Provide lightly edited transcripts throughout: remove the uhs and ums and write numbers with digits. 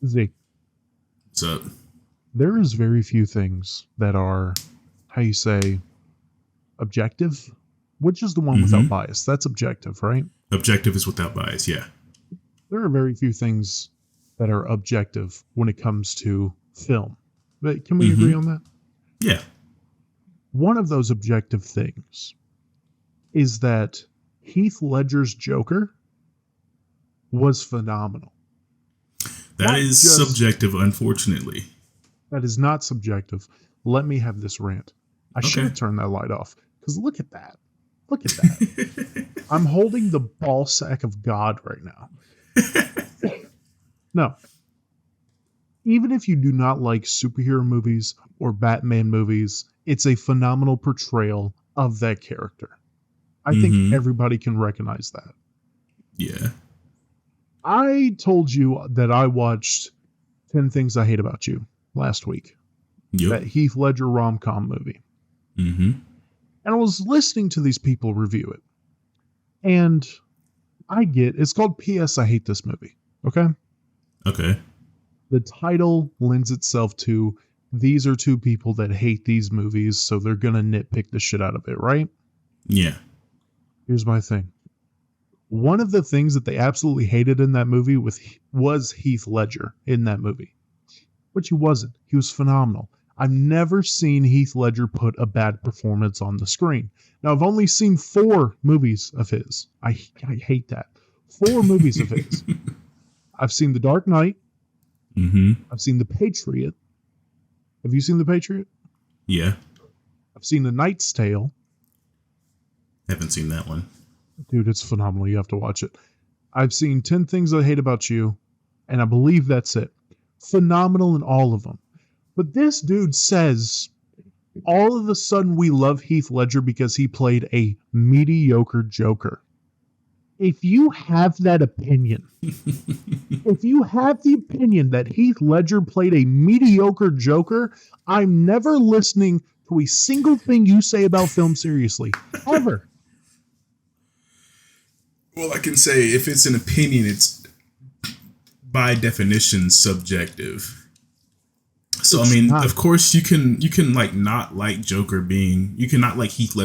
Zeke, What's up? there is very few things that are, how you say, objective, which is the one without Mm-hmm. bias. That's objective, right? Objective is without bias. Yeah. There are very few things that are objective when it comes to film. But can we agree Mm-hmm. on that? Yeah. One of those objective things is that Heath Ledger's Joker was phenomenal. That Not is just subjective, unfortunately. that is not subjective. Let me have this rant. I should Okay. have turned that light off because look at that. Look at that. I'm holding the ball sack of God right now. No, even if you do not like superhero movies or Batman movies, it's a phenomenal portrayal of that character. I think Mm-hmm. everybody can recognize that. Yeah. I told you that I watched 10 Things I Hate About You last week, Yep. that Heath Ledger rom-com movie. Mm-hmm. And I was listening to these people review it. And it's called P.S. I Hate This Movie. Okay? Okay. The title lends itself to these are two people that hate these movies, so they're going to nitpick the shit out of it, right? Yeah. Here's my thing. One of the things that they absolutely hated in that movie was Heath Ledger in that movie. Which he wasn't. He was phenomenal. I've never seen Heath Ledger put a bad performance on the screen. Now, I've only seen 4 movies of his. I hate that. 4 movies of his. I've seen The Dark Knight. Mm-hmm. I've seen The Patriot. Have you seen The Patriot? Yeah. I've seen The Knight's Tale. Haven't seen that one. Dude, it's phenomenal. You have to watch it. I've seen 10 Things I Hate About You, and I believe that's it. Phenomenal in all of them. But this dude says all of a sudden we love Heath Ledger because he played a mediocre Joker. If you have that opinion, if you have the opinion that Heath Ledger played a mediocre Joker, I'm never listening to a single thing you say about film seriously. Ever. Well, I can say if it's an opinion, it's by definition subjective. So It's I mean, not. of course you can like not like Joker being you cannot like Heath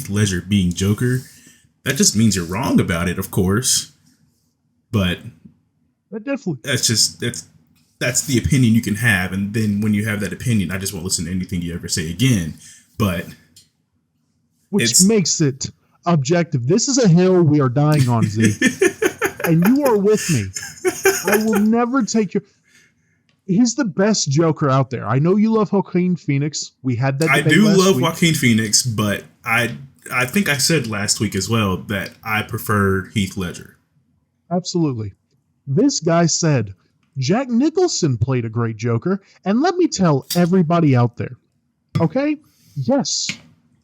Ledger being Joker. That just means you're wrong about it, of course. But That definitely. that's the opinion you can have, and then when you have that opinion, I just won't listen to anything you ever say again. But Which makes it objective. This is a hill we are dying on, Z. And you are with me. I will never take your... He's the best Joker out there. I know you love Joaquin Phoenix. We had that I debate do last love week. Joaquin Phoenix, but I think I said last week as well that I prefer Heath Ledger. Absolutely. This guy said, Jack Nicholson played a great Joker, and let me tell everybody out there, okay? Yes,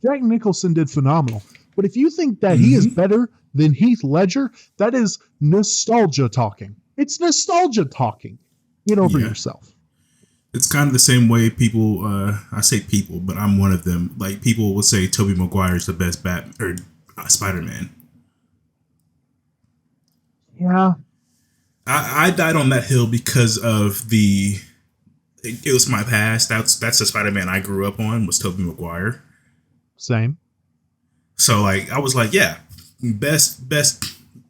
Jack Nicholson did phenomenal. But if you think that he is better than Heath Ledger, that is nostalgia talking. It's nostalgia talking. Get over yourself. It's kind of the same way people, I say people, but I'm one of them. Like people will say Tobey Maguire is the best Spider-Man. Yeah. I died on that hill because of it was my past. That's the Spider-Man I grew up on was Tobey Maguire. Same. So like I was like, yeah, best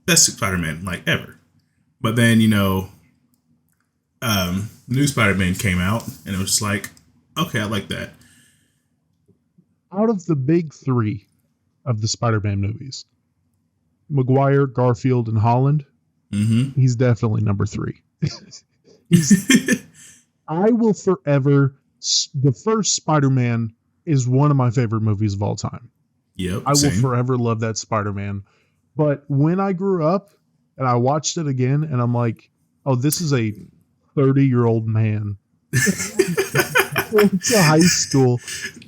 Spider-Man like ever. But then new Spider-Man came out, and it was just like, okay, I like that. Out of the big 3 of the Spider-Man movies, Maguire, Garfield, and Holland, he's definitely number 3. I will forever... The first Spider-Man is one of my favorite movies of all time. Yep, I same. will forever love that Spider-Man. But when I grew up and I watched it again, and I'm like, oh, this is a 30-year-old man went to high school.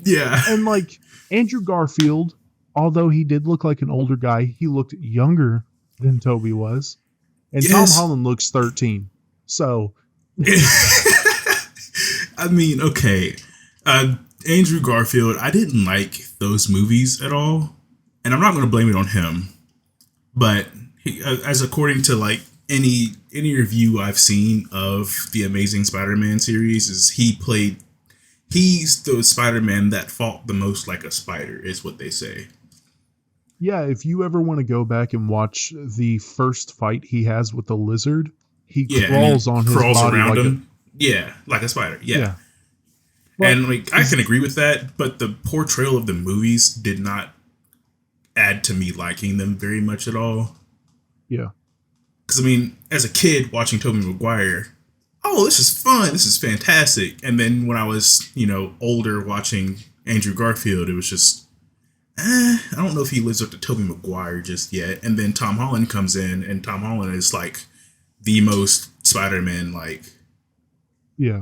Yeah. And like Andrew Garfield, although he did look like an older guy, he looked younger than Toby was. And Tom Holland looks 13. So I mean, okay. Andrew Garfield, I didn't like those movies at all. And I'm not going to blame it on him. But as according to like any review I've seen of the Amazing Spider-Man series is he's the Spider-Man that fought the most like a spider, is what they say. Yeah, if you ever want to go back and watch the first fight he has with the lizard, he Yeah, crawls and on he his crawls body around like him. Yeah, like a spider. Yeah. But And like I can agree with that, but the portrayal of the movies did not add to me liking them very much at all. yeah. Because I mean, as a kid watching Tobey Maguire, oh, this is fun, this is fantastic. And then when I was, older watching Andrew Garfield, it was just, I don't know if he lives up to Tobey Maguire just yet. And then Tom Holland comes in, and Tom Holland is like the most Spider-Man like. Yeah.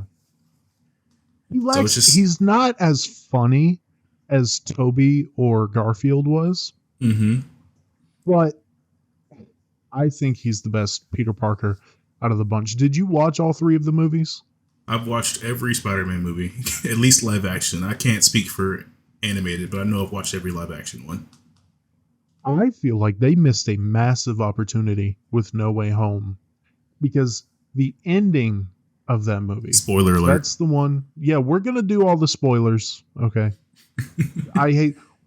So it's just, He's not as funny as Toby or Garfield was, but I think he's the best Peter Parker out of the bunch. Did you watch all three of the movies? I've watched every Spider-Man movie, at least live action. I can't speak for animated, but I know I've watched every live action one. I feel like they missed a massive opportunity with No Way Home, because the ending of that movie. Spoiler alert. That's the one. Yeah, we're going to do all the spoilers. Okay.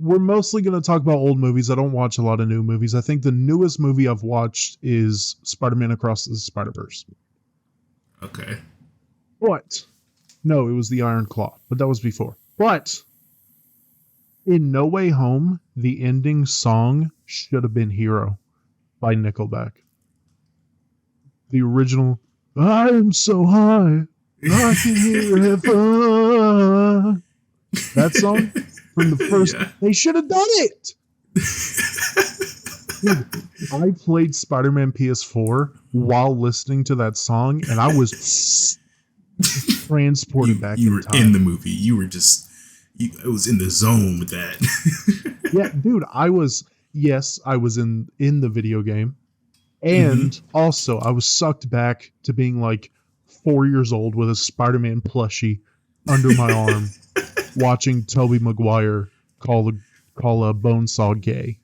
We're mostly going to talk about old movies. I don't watch a lot of new movies. I think the newest movie I've watched is Spider-Man Across the Spider-Verse. Okay. But, no, it was the Iron Claw, but that was before. But, in No Way Home, the ending song should have been Hero by Nickelback. The original, I'm so high, I can hear heaven. That song from the first, They should have done it. Dude, I played Spider-Man PS4 while listening to that song, and I was transported back you in were time. in the movie. You were just, it was in the zone with that. Yeah, dude, I was in the video game. And also, I was sucked back to being like 4 years old with a Spider-Man plushie under my arm, watching Tobey Maguire call a bonesaw gay.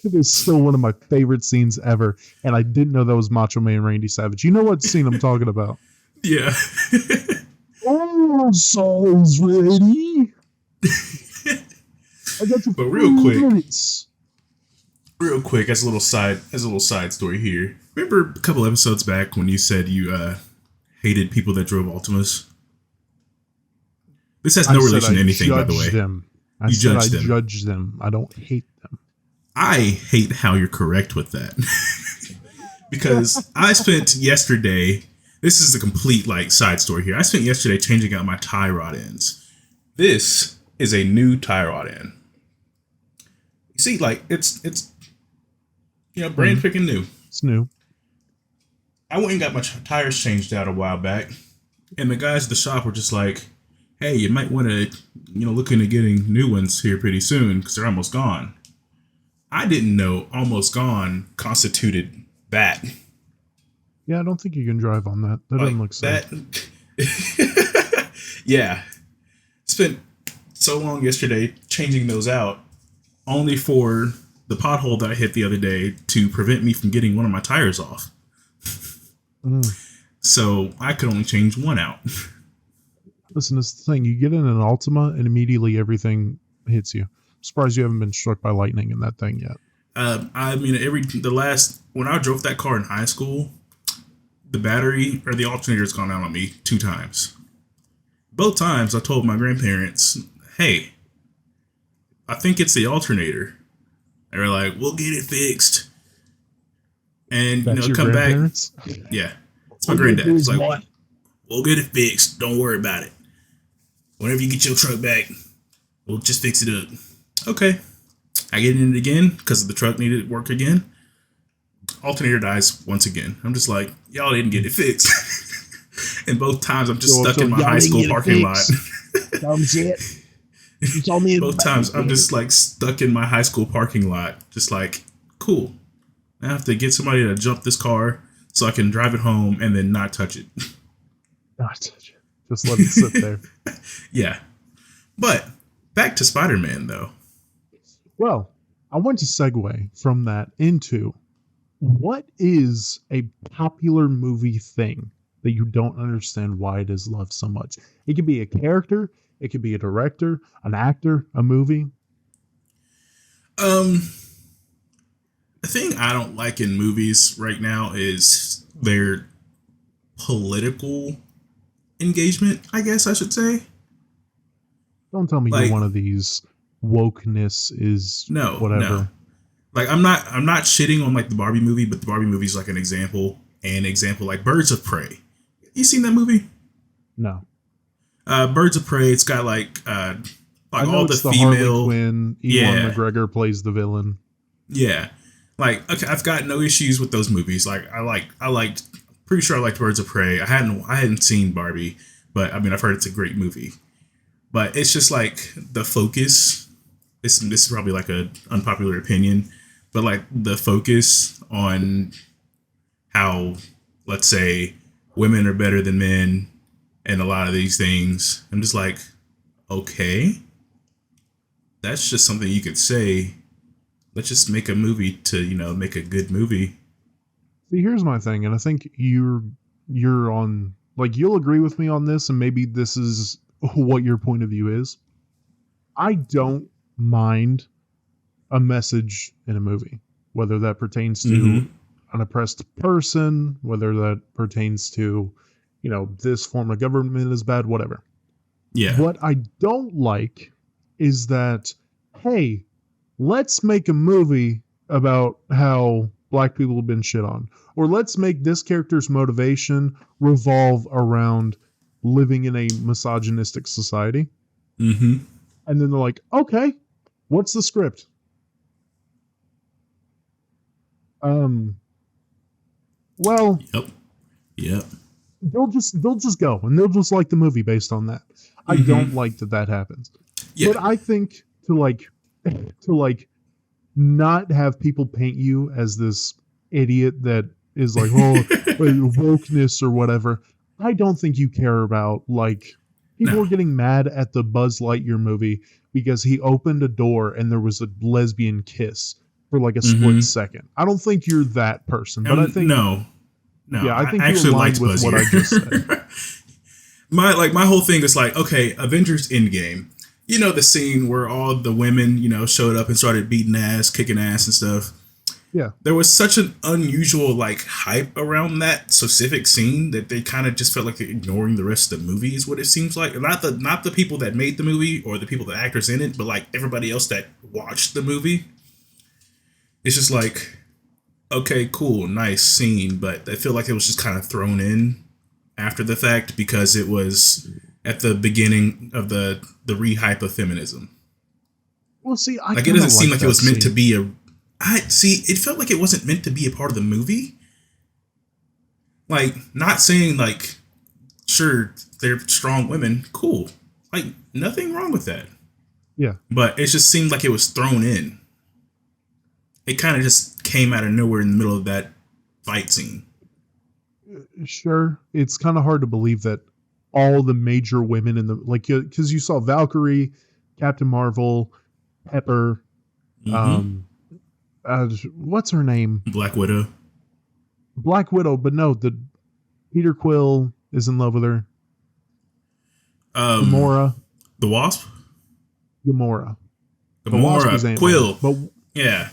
It is still one of my favorite scenes ever, and I didn't know that was Macho Man Randy Savage. You know what scene I'm talking about? Yeah. Oh, saw's ready. I got you. But real quick, minutes. as a little side story here. Remember a couple episodes back when you said you hated people that drove Altimas? This has no relation to anything, by the way. I judge them. I don't hate them. I hate how you're correct with that. Because I spent yesterday, this is a complete side story here. I spent yesterday changing out my tie rod ends. This is a new tie rod end. You see, it's brand freaking new. It's new. I went and got my tires changed out a while back, and the guys at the shop were just like, hey, you might want to, look into getting new ones here pretty soon because they're almost gone. I didn't know almost gone constituted that. Yeah, I don't think you can drive on that. That doesn't look safe. Yeah. Spent so long yesterday changing those out, only for the pothole that I hit the other day to prevent me from getting one of my tires off. So I could only change one out. Listen, this is the thing. You get in an Altima and immediately everything hits you. I'm surprised you haven't been struck by lightning in that thing yet. I mean, when I drove that car in high school, the battery or the alternator's gone out on me 2 times. Both times I told my grandparents, hey, I think it's the alternator. They were like, we'll get it fixed. And, come back. Yeah. It's my granddad. It's like, we'll get it fixed. Don't worry about it. Whenever you get your truck back, we'll just fix it up. Okay. I get in it again because the truck needed work again. Alternator dies once again. I'm just like, y'all didn't get it fixed. And both times I'm just stuck in my high school parking lot. Dumb shit. You told me both times I'm just stuck in my high school parking lot. Just cool. I have to get somebody to jump this car so I can drive it home and then not touch it. Not touch it. Just let it sit there. Yeah. But back to Spider-Man, though. Well, I want to segue from that into what is a popular movie thing that you don't understand why it is loved so much? It could be a character, it could be a director, an actor, a movie. Um, the thing I don't like in movies right now is their political engagement, I guess I should say. Don't tell me you're Like, one of these wokeness is no. whatever. Like I'm not shitting on like the Barbie movie, but the Barbie movie is like an example. An example like Birds of Prey. You seen that movie? No. Birds of Prey. It's got I like know all the it's the Harley female. Quinn, Ewan Yeah, McGregor plays the villain. yeah. Like okay, I've got no issues with those movies. Like I liked. Pretty sure I liked Birds of Prey. I hadn't seen Barbie, but I mean I've heard it's a great movie. But it's just like the focus. This is probably like a unpopular opinion, but like the focus on how, let's say, women are better than men and a lot of these things. I'm just like, okay, that's just something you could say. Let's just make a movie to, make a good movie. See, here's my thing, and I think you're on, like, you'll agree with me on this, and maybe this is what your point of view is. I don't mind a message in a movie, whether that pertains to an oppressed person, whether that pertains to, this form of government is bad, whatever. Yeah. What I don't like is that, hey, let's make a movie about how black people have been shit on. Or let's make this character's motivation revolve around living in a misogynistic society. Mm-hmm. And then they're like, okay, what's the script? Well, Yep. they'll just go and they'll just like the movie based on that. I don't like that happens. Yeah. But I think to not have people paint you as this idiot that is like, oh, wokeness or whatever. I don't think you care about, like, people were getting mad at the Buzz Lightyear movie because he opened a door and there was a lesbian kiss for like a split second. I don't think you're that person, but I think no. Yeah, I think I actually liked with what I just said. my whole thing is like, okay, Avengers Endgame. You know the scene where all the women, showed up and started beating ass, kicking ass and stuff. Yeah. There was such an unusual hype around that specific scene that they kind of just felt like they're ignoring the rest of the movie is what it seems like. Not the people that made the movie or the people, the actors in it, but like everybody else that watched the movie. It's just like, okay, cool, nice scene, but I feel like it was just kind of thrown in after the fact because it was at the beginning of the re-hype of feminism. Well, see, it doesn't seem like it was meant to be it felt like it wasn't meant to be a part of the movie. Like, not saying like, sure, they're strong women, cool. Like, nothing wrong with that. Yeah. But it just seemed like it was thrown in. It kind of just came out of nowhere in the middle of that fight scene. Sure. It's kind of hard to believe that all the major women in the, like, because you saw Valkyrie, Captain Marvel, Pepper, what's her name? Black Widow, but no, Peter Quill is in love with her. Gamora. The Wasp? Gamora, Quill. But yeah,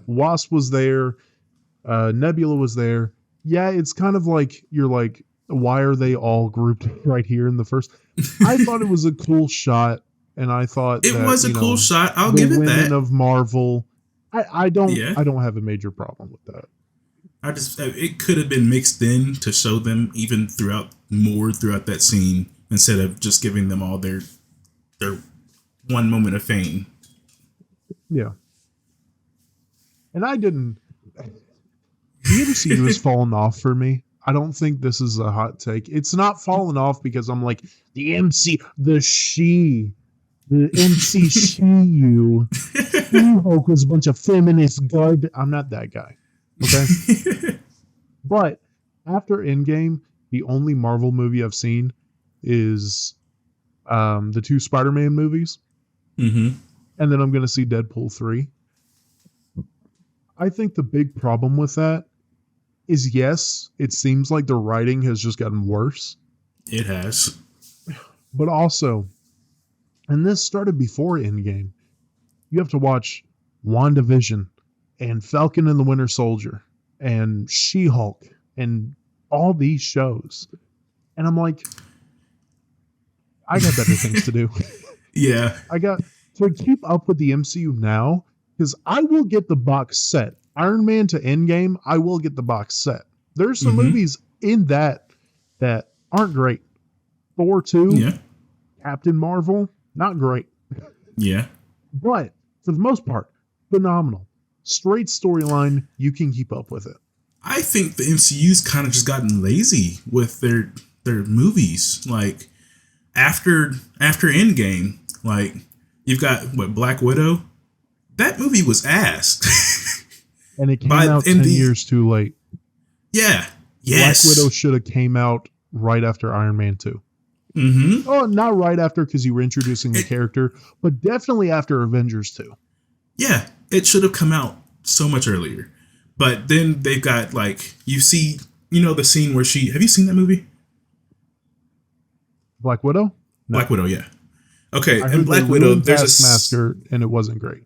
Wasp was there. Nebula was there. Yeah, it's kind of like, you're like, why are they all grouped right here in the first? I thought it was a cool shot, and I thought it was a cool shot. I'll give it that. The women of Marvel, I don't have a major problem with that. It could have been mixed in to show them even throughout that scene instead of just giving them all their one moment of fame. Yeah. And I didn't. The MCU has fallen off for me. I don't think this is a hot take. It's not fallen off because I'm like, the MC She-Hulk was a bunch of feminist garbage. I'm not that guy. Okay? But after Endgame, the only Marvel movie I've seen is the two Spider-Man movies. Mm-hmm. And then I'm going to see Deadpool 3. I think the big problem with that is, yes, it seems like the writing has just gotten worse, It has. but also, and this started before Endgame, you have to watch WandaVision and Falcon and the Winter Soldier and She-Hulk and all these shows. And I'm like, I got better things to do. Yeah. I got to keep up with the MCU now, because I will get the box set. Iron Man to Endgame, I will get the box set. There's some movies in that aren't great. Thor 2, Yeah. Captain Marvel, not great. Yeah. But for the most part, phenomenal. Straight storyline, you can keep up with it. I think the MCU's kind of just gotten lazy with their movies. Like after Endgame, like you've got Black Widow. That movie was ass. And it came out 10 years too late. Yeah. Yes. Black Widow should have came out right after Iron Man 2. Mm-hmm. Oh, not right after, because you were introducing the character, but definitely after Avengers 2. Yeah, it should have come out so much earlier. But then they've got, like, you see, the scene where have you seen that movie? Black Widow? No. Black Widow, yeah. Okay, I in Black Widow, there's Taskmaster, and it wasn't great.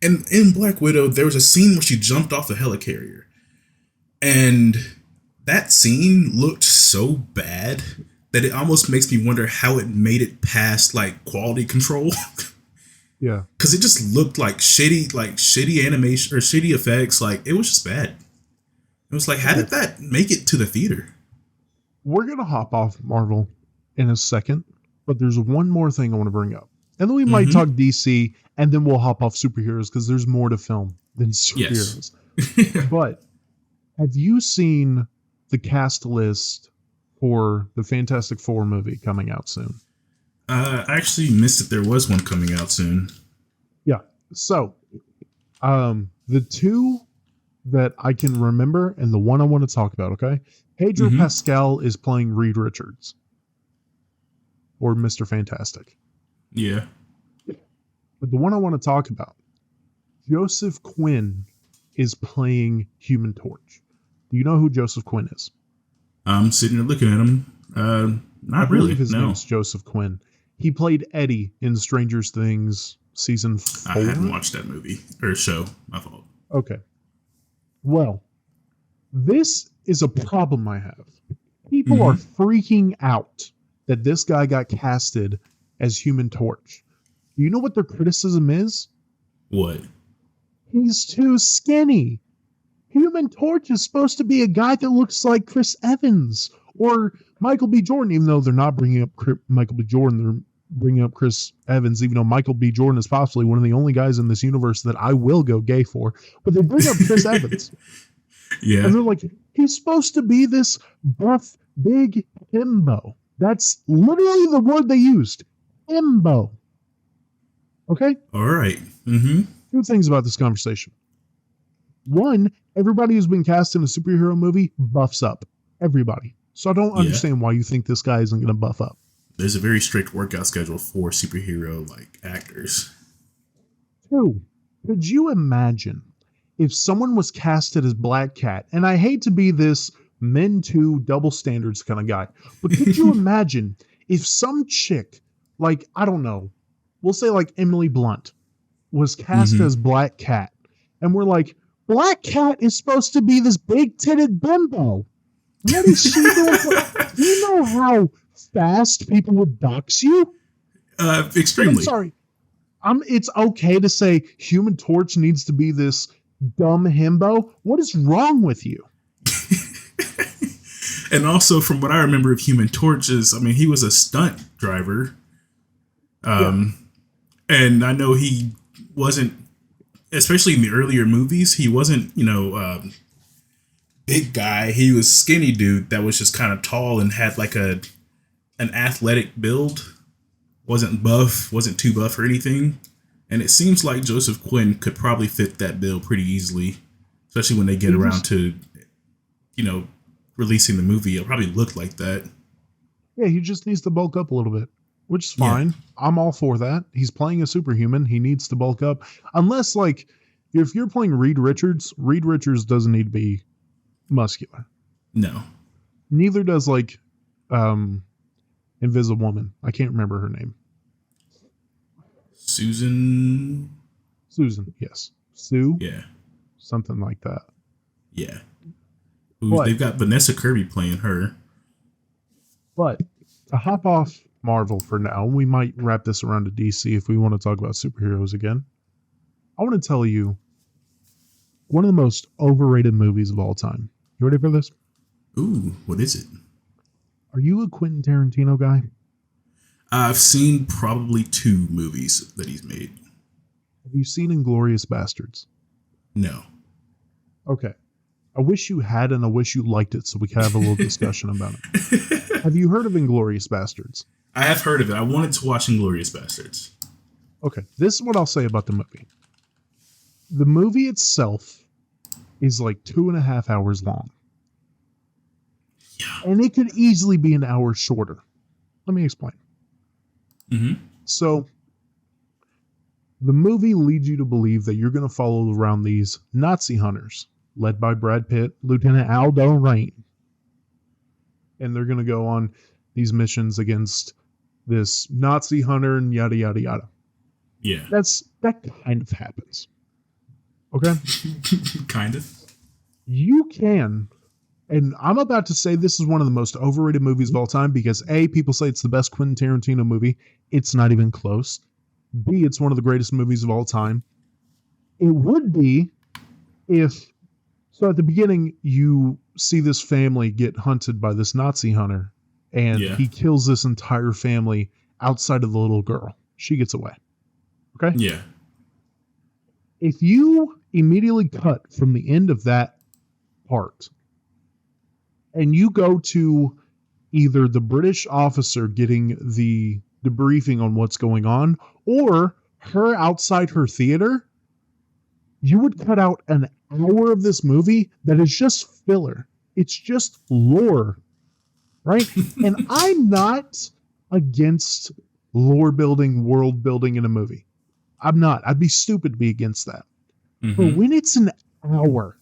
And in Black Widow, there was a scene where she jumped off the helicarrier. And that scene looked so bad that it almost makes me wonder how it made it past, like, quality control. Yeah. Because it just looked like shitty animation or shitty effects. Like, it was just bad. It was like, how did that make it to the theater? We're going to hop off Marvel in a second, but there's one more thing I want to bring up. And then we might talk DC, and then we'll hop off superheroes, because there's more to film than superheroes. Yes. But have you seen the cast list for the Fantastic Four movie coming out soon? I actually missed that there was one coming out soon. Yeah. So, the two that I can remember, and the one I want to talk about, okay? Pedro Pascal is playing Reed Richards, or Mr. Fantastic. Yeah. But the one I want to talk about, Joseph Quinn is playing Human Torch. Do you know who Joseph Quinn is? I'm sitting there looking at him. Not really. His no. name's Joseph Quinn. He played Eddie in Stranger Things season 4. I hadn't watched that movie or show. My fault. Okay. Well, this is a problem I have. People are freaking out that this guy got casted as Human Torch. Do you know what their criticism is? What? He's too skinny. Human Torch is supposed to be a guy that looks like Chris Evans or Michael B. Jordan, even though they're not bringing up Michael B. Jordan, they're bringing up Chris Evans, even though Michael B. Jordan is possibly one of the only guys in this universe that I will go gay for. But they bring up Chris Evans. Yeah. And they're like, he's supposed to be this buff, big himbo. That's literally the word they used. Himbo. Okay? All right. Two things about this conversation. One, everybody who's been cast in a superhero movie buffs up. Everybody. So I don't understand why you think this guy isn't going to buff up. There's a very strict workout schedule for superhero actors. Two, could you imagine if someone was casted as Black Cat? And I hate to be this men too double standards kind of guy, but could you imagine if some chick, like, I don't know, we'll say like Emily Blunt, was cast as Black Cat, and we're like, Black Cat is supposed to be this big-titted bimbo. What is she doing? Do you know how fast people would dox you? Extremely. I'm sorry. It's okay to say Human Torch needs to be this dumb himbo. What is wrong with you? And also, from what I remember of Human Torch is, I mean, he was a stunt driver. And I know he wasn't, especially in the earlier movies, he wasn't, big guy. He was skinny dude that was just kind of tall and had like an athletic build. Wasn't buff, wasn't too buff or anything. And it seems like Joseph Quinn could probably fit that bill pretty easily, especially when they get around to, releasing the movie. It'll probably look like that. Yeah, he just needs to bulk up a little bit, which is fine. Yeah. I'm all for that. He's playing a superhuman. He needs to bulk up. Unless, like, if you're playing Reed Richards doesn't need to be muscular. No. Neither does like Invisible Woman. I can't remember her name. Susan, yes. Sue? Yeah. Something like that. Yeah. They've got Vanessa Kirby playing her. But to hop off Marvel for now, we might wrap this around to DC if we want to talk about superheroes again. I want to tell you one of the most overrated movies of all time. You ready for this? Ooh, what is it? Are you a Quentin Tarantino guy? I've seen probably 2 movies that he's made. Have you seen Inglourious Bastards? No. Okay. I wish you had, and I wish you liked it so we could have a little discussion about it. Have you heard of Inglourious Bastards? I have heard of it. I wanted to watch Inglourious Bastards. Okay. This is what I'll say about the movie. The movie itself is like 2.5 hours long. Yeah. And it could easily be an hour shorter. Let me explain. Mm-hmm. So, the movie leads you to believe that you're going to follow around these Nazi hunters, led by Brad Pitt, Lieutenant Aldo Rain. And they're going to go on these missions against this Nazi hunter and yada, yada, yada. Yeah. That kind of happens. Okay? Kind of. You can, and I'm about to say this is one of the most overrated movies of all time because A, people say it's the best Quentin Tarantino movie. It's not even close. B, it's one of the greatest movies of all time. It would be if, so at the beginning, you see this family get hunted by this Nazi hunter, and he kills this entire family outside of the little girl. She gets away. Okay? Yeah. If you immediately cut from the end of that part and you go to either the British officer getting the debriefing on what's going on or her outside her theater, you would cut out an hour of this movie that is just filler. It's just lore, right? And I'm not against lore building, world building in a movie. I'm not. I'd be stupid to be against that. Mm-hmm. But when it's an hour,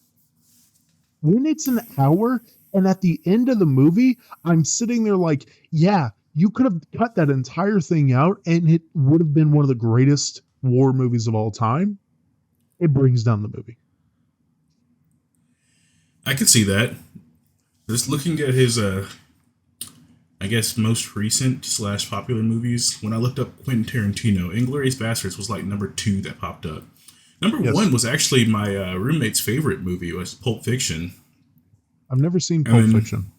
and at the end of the movie, I'm sitting there like, yeah, you could have cut that entire thing out and it would have been one of the greatest war movies of all time. It brings down the movie. I can see that. Just looking at his, I guess, most recent / popular movies, when I looked up Quentin Tarantino, Inglourious Bastards was like number 2 that popped up. Number 1 was actually my roommate's favorite movie, was Pulp Fiction. I've never seen Pulp Fiction.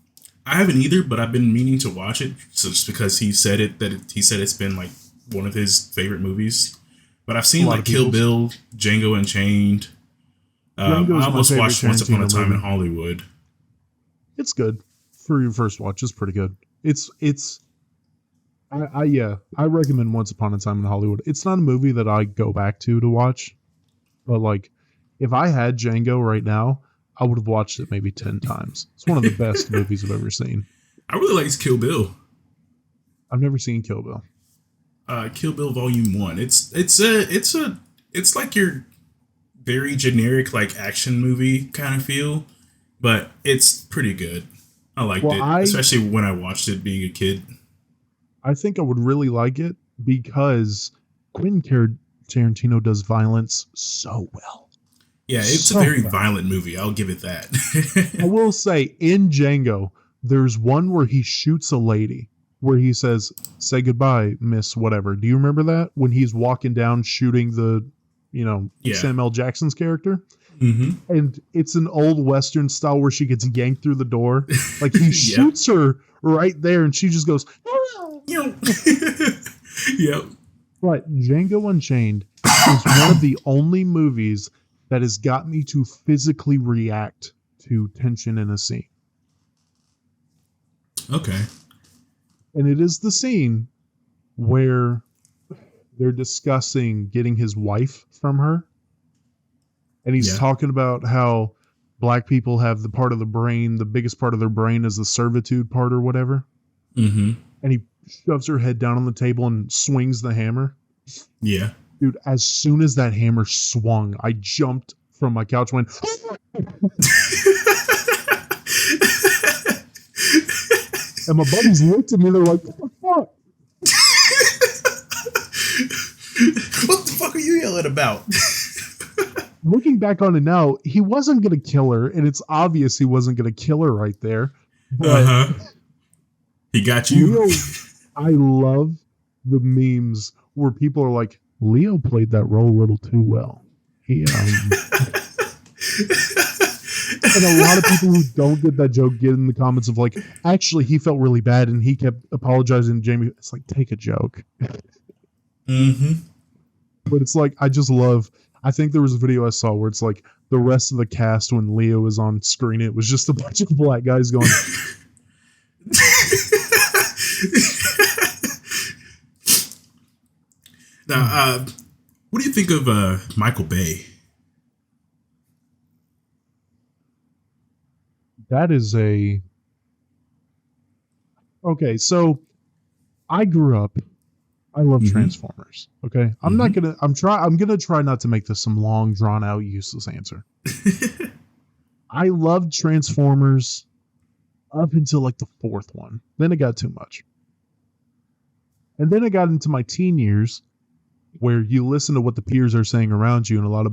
I haven't either, but I've been meaning to watch it just because he said he said it's been like one of his favorite movies. But I've seen like Kill Bill, Django Unchained. I almost watched Once Upon a Time in Hollywood. It's good for your first watch. It's pretty good. I recommend Once Upon a Time in Hollywood. It's not a movie that I go back to watch, but like if I had Django right now, I would have watched it maybe 10 times. It's one of the best movies I've ever seen. I really like Kill Bill. I've never seen Kill Bill. Kill Bill Volume 1. It's like your very generic like action movie kind of feel, but it's pretty good. I liked it, especially when I watched it being a kid. I think I would really like it because Quentin Tarantino does violence so well. Yeah, it's a very violent movie. I'll give it that. I will say, in Django, there's one where he shoots a lady, where he says, "Say goodbye, Miss whatever." Do you remember that? When he's walking down shooting the, Samuel L. Jackson's character? Mm-hmm. And it's an old Western style where she gets yanked through the door. Like, he shoots her right there, and she just goes, Yep. But Django Unchained is one of the only movies that has got me to physically react to tension in a scene. Okay. And it is the scene where they're discussing getting his wife from her. And he's talking about how black people have the part of the brain, the biggest part of their brain is the servitude part or whatever. Mm-hmm. And he shoves her head down on the table and swings the hammer. Yeah. Dude, as soon as that hammer swung, I jumped from my couch, went, and my buddies looked at me, they're like, what the fuck? What the fuck are you yelling about? Looking back on it now, he wasn't going to kill her, and it's obvious he wasn't going to kill her right there. But he got you. Leo, I love the memes where people are like, Leo played that role a little too well. He, and a lot of people who don't get that joke get in the comments of like, actually, he felt really bad, and he kept apologizing to Jamie. It's like, take a joke. Mm-hmm. But it's like, I just love, I think there was a video I saw where it's like the rest of the cast when Leo was on screen, it was just a bunch of black guys going. Now, what do you think of Michael Bay? That is a... Okay, so I grew up, I love Transformers. Okay, I'm gonna try not to make this some long, drawn out, useless answer. I loved Transformers up until like the fourth one. Then it got too much, and then I got into my teen years, where you listen to what the peers are saying around you, and a lot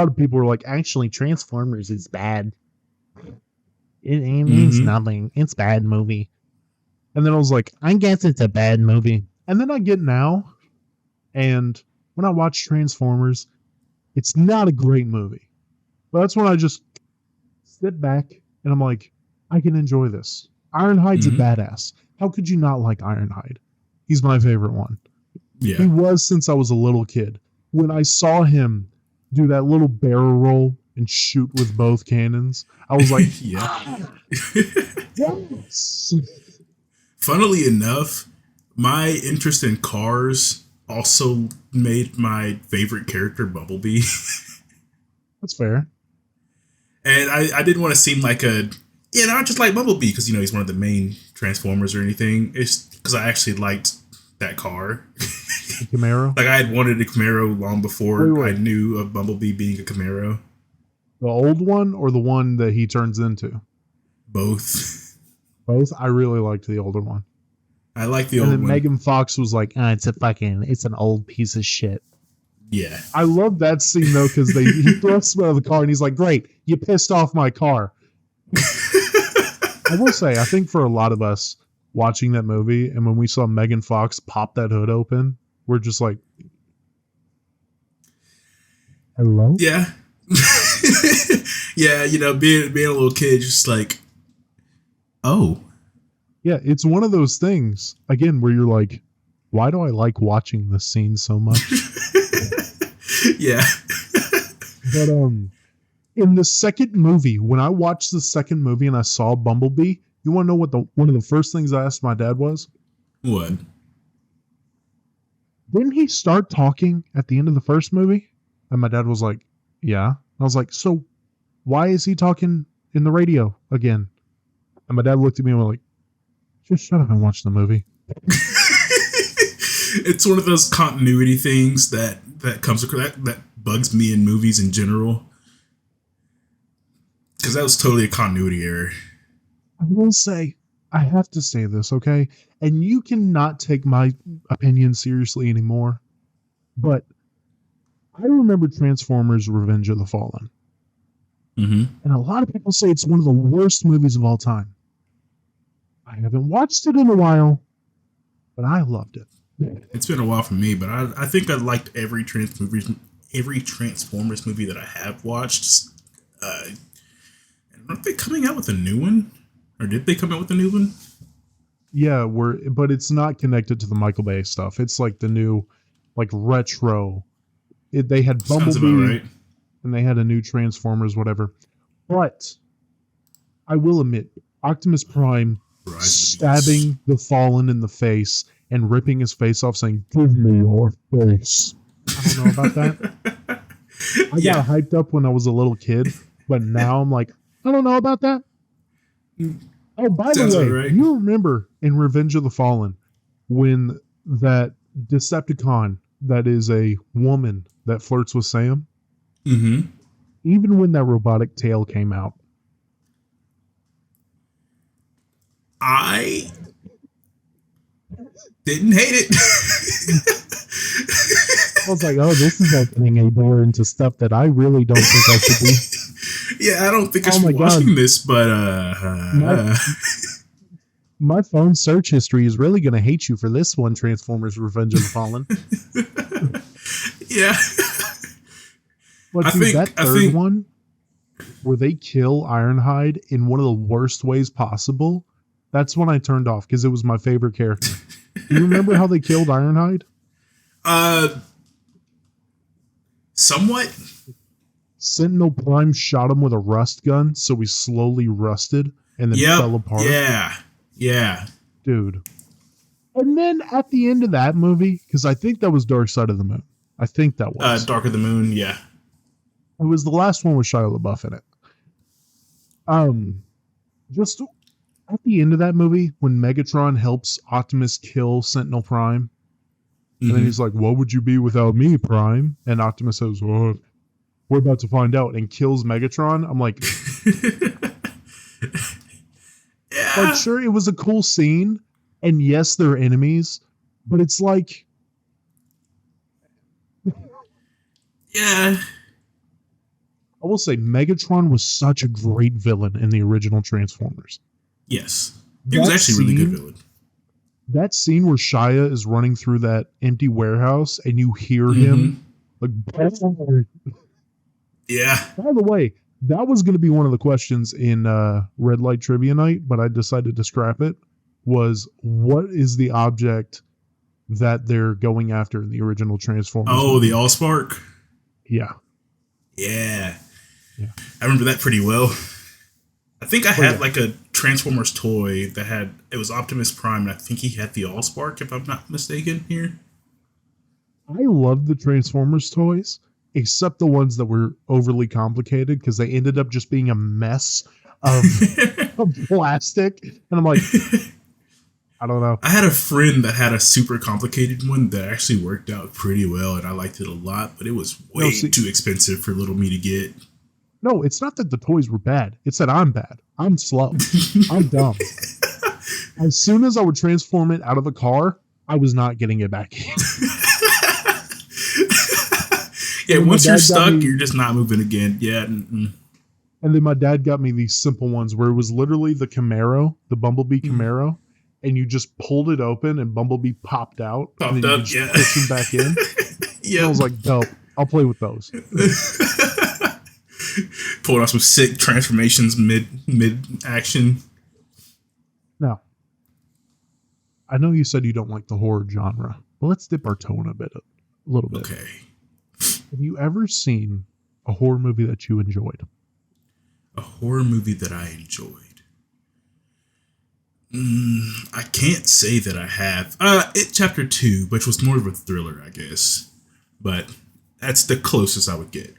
of people are like, actually, Transformers is bad. It means nothing. It's a bad movie. And then I was like, I guess it's a bad movie. And then I get now, and when I watch Transformers, it's not a great movie. But that's when I just sit back, and I'm like, I can enjoy this. Ironhide's a badass. How could you not like Ironhide? He's my favorite one. Yeah. He was since I was a little kid. When I saw him do that little barrel roll and shoot with both cannons, I was like, yes. Funnily enough, my interest in cars also made my favorite character Bumblebee. That's fair. And I didn't want to seem like I just like Bumblebee because, he's one of the main Transformers or anything. It's because I actually liked that car. The Camaro? Like, I had wanted a Camaro long before Wait. I knew of Bumblebee being a Camaro. The old one or the one that he turns into? Both. Both? I really liked the older one. I like the old one. And then Megan Fox was like, it's an old piece of shit. Yeah. I love that scene, though, because he thrusts him out of the car, and he's like, great, you pissed off my car. I will say, I think for a lot of us watching that movie, and when we saw Megan Fox pop that hood open, we're just like, hello? Yeah. Yeah, being a little kid, just like, oh. Yeah, it's one of those things, again, where you're like, why do I like watching this scene so much? Yeah. But in the second movie, when I watched the second movie and I saw Bumblebee, you want to know what one of the first things I asked my dad was? What? Didn't he start talking at the end of the first movie? And my dad was like, yeah. I was like, so why is he talking in the radio again? And my dad looked at me and was like, just shut up and watch the movie. It's one of those continuity things that comes across that bugs me in movies in general. Because that was totally a continuity error. I will say, I have to say this, okay? And you cannot take my opinion seriously anymore. But I remember Transformers Revenge of the Fallen. And a lot of people say it's one of the worst movies of all time. I haven't watched it in a while, but I loved it. It's been a while for me, but I think I liked every Transformers movie that I have watched. Aren't they coming out with a new one? Or did they come out with a new one? Yeah, but it's not connected to the Michael Bay stuff. It's like the new, like retro. They had Bumblebee, right. And they had a new Transformers, whatever. But I will admit, Optimus Prime stabbing the Fallen in the face and ripping his face off, saying, "Give me your face." I don't know about that. I got hyped up when I was a little kid, but now I'm like, I don't know about that. Oh, by the way, right. You remember in Revenge of the Fallen when that Decepticon that is a woman that flirts with Sam. Mm-hmm. Even when that robotic tail came out, I didn't hate it. I was like, "Oh, this is opening a door into stuff that I really don't think I should be." Yeah, I don't think I Oh should my be god, watching this, but my phone search history is really going to hate you for this one. Transformers: Revenge of the Fallen. yeah. But dude, that third one where they kill Ironhide in one of the worst ways possible, that's when I turned off because it was my favorite character. Do you remember how they killed Ironhide? Somewhat. Sentinel Prime shot him with a rust gun, so he slowly rusted and then fell apart. Yeah. Dude. And then at the end of that movie, because I think that was Dark Side of the Moon. I think that was. Dark of the Moon, yeah. It was the last one with Shia LaBeouf in it. Just at the end of that movie, when Megatron helps Optimus kill Sentinel Prime, and then he's like, "What would you be without me, Prime?" And Optimus says, "Oh, we're about to find out," and kills Megatron. I'm like, yeah. like, sure, it was a cool scene, and yes, they're enemies, but it's like, yeah. I will say Megatron was such a great villain in the original Transformers. Yes. He was actually a really good villain. That scene where Shia is running through that empty warehouse and you hear him like, yeah. By the way, that was going to be one of the questions in Red Light Trivia Night, but I decided to scrap it, was what is the object that they're going after in the original Transformers movie? The Allspark? Yeah. Yeah. I remember that pretty well. I think I had like a Transformers toy that it was Optimus Prime, and I think he had the Allspark, if I'm not mistaken here. I love the Transformers toys, except the ones that were overly complicated because they ended up just being a mess of plastic. And I'm like, I don't know. I had a friend that had a super complicated one that actually worked out pretty well, and I liked it a lot, but it was way too expensive for little me to get. No, it's not that the toys were bad. It's that I'm bad. I'm slow. I'm dumb. As soon as I would transform it out of the car, I was not getting it back in. Yeah, once you're stuck, you're just not moving again. Yeah. And then my dad got me these simple ones where it was literally the Camaro, the Bumblebee Camaro, and you just pulled it open and Bumblebee popped out. And then you just push him back in. Yeah. I was like, dope. I'll play with those. Pulling off some sick transformations mid action. Now, I know you said you don't like the horror genre, but let's dip our toe in a little bit. Okay. Have you ever seen a horror movie that you enjoyed? A horror movie that I enjoyed? I can't say that I have. It Chapter 2, which was more of a thriller, I guess. But that's the closest I would get.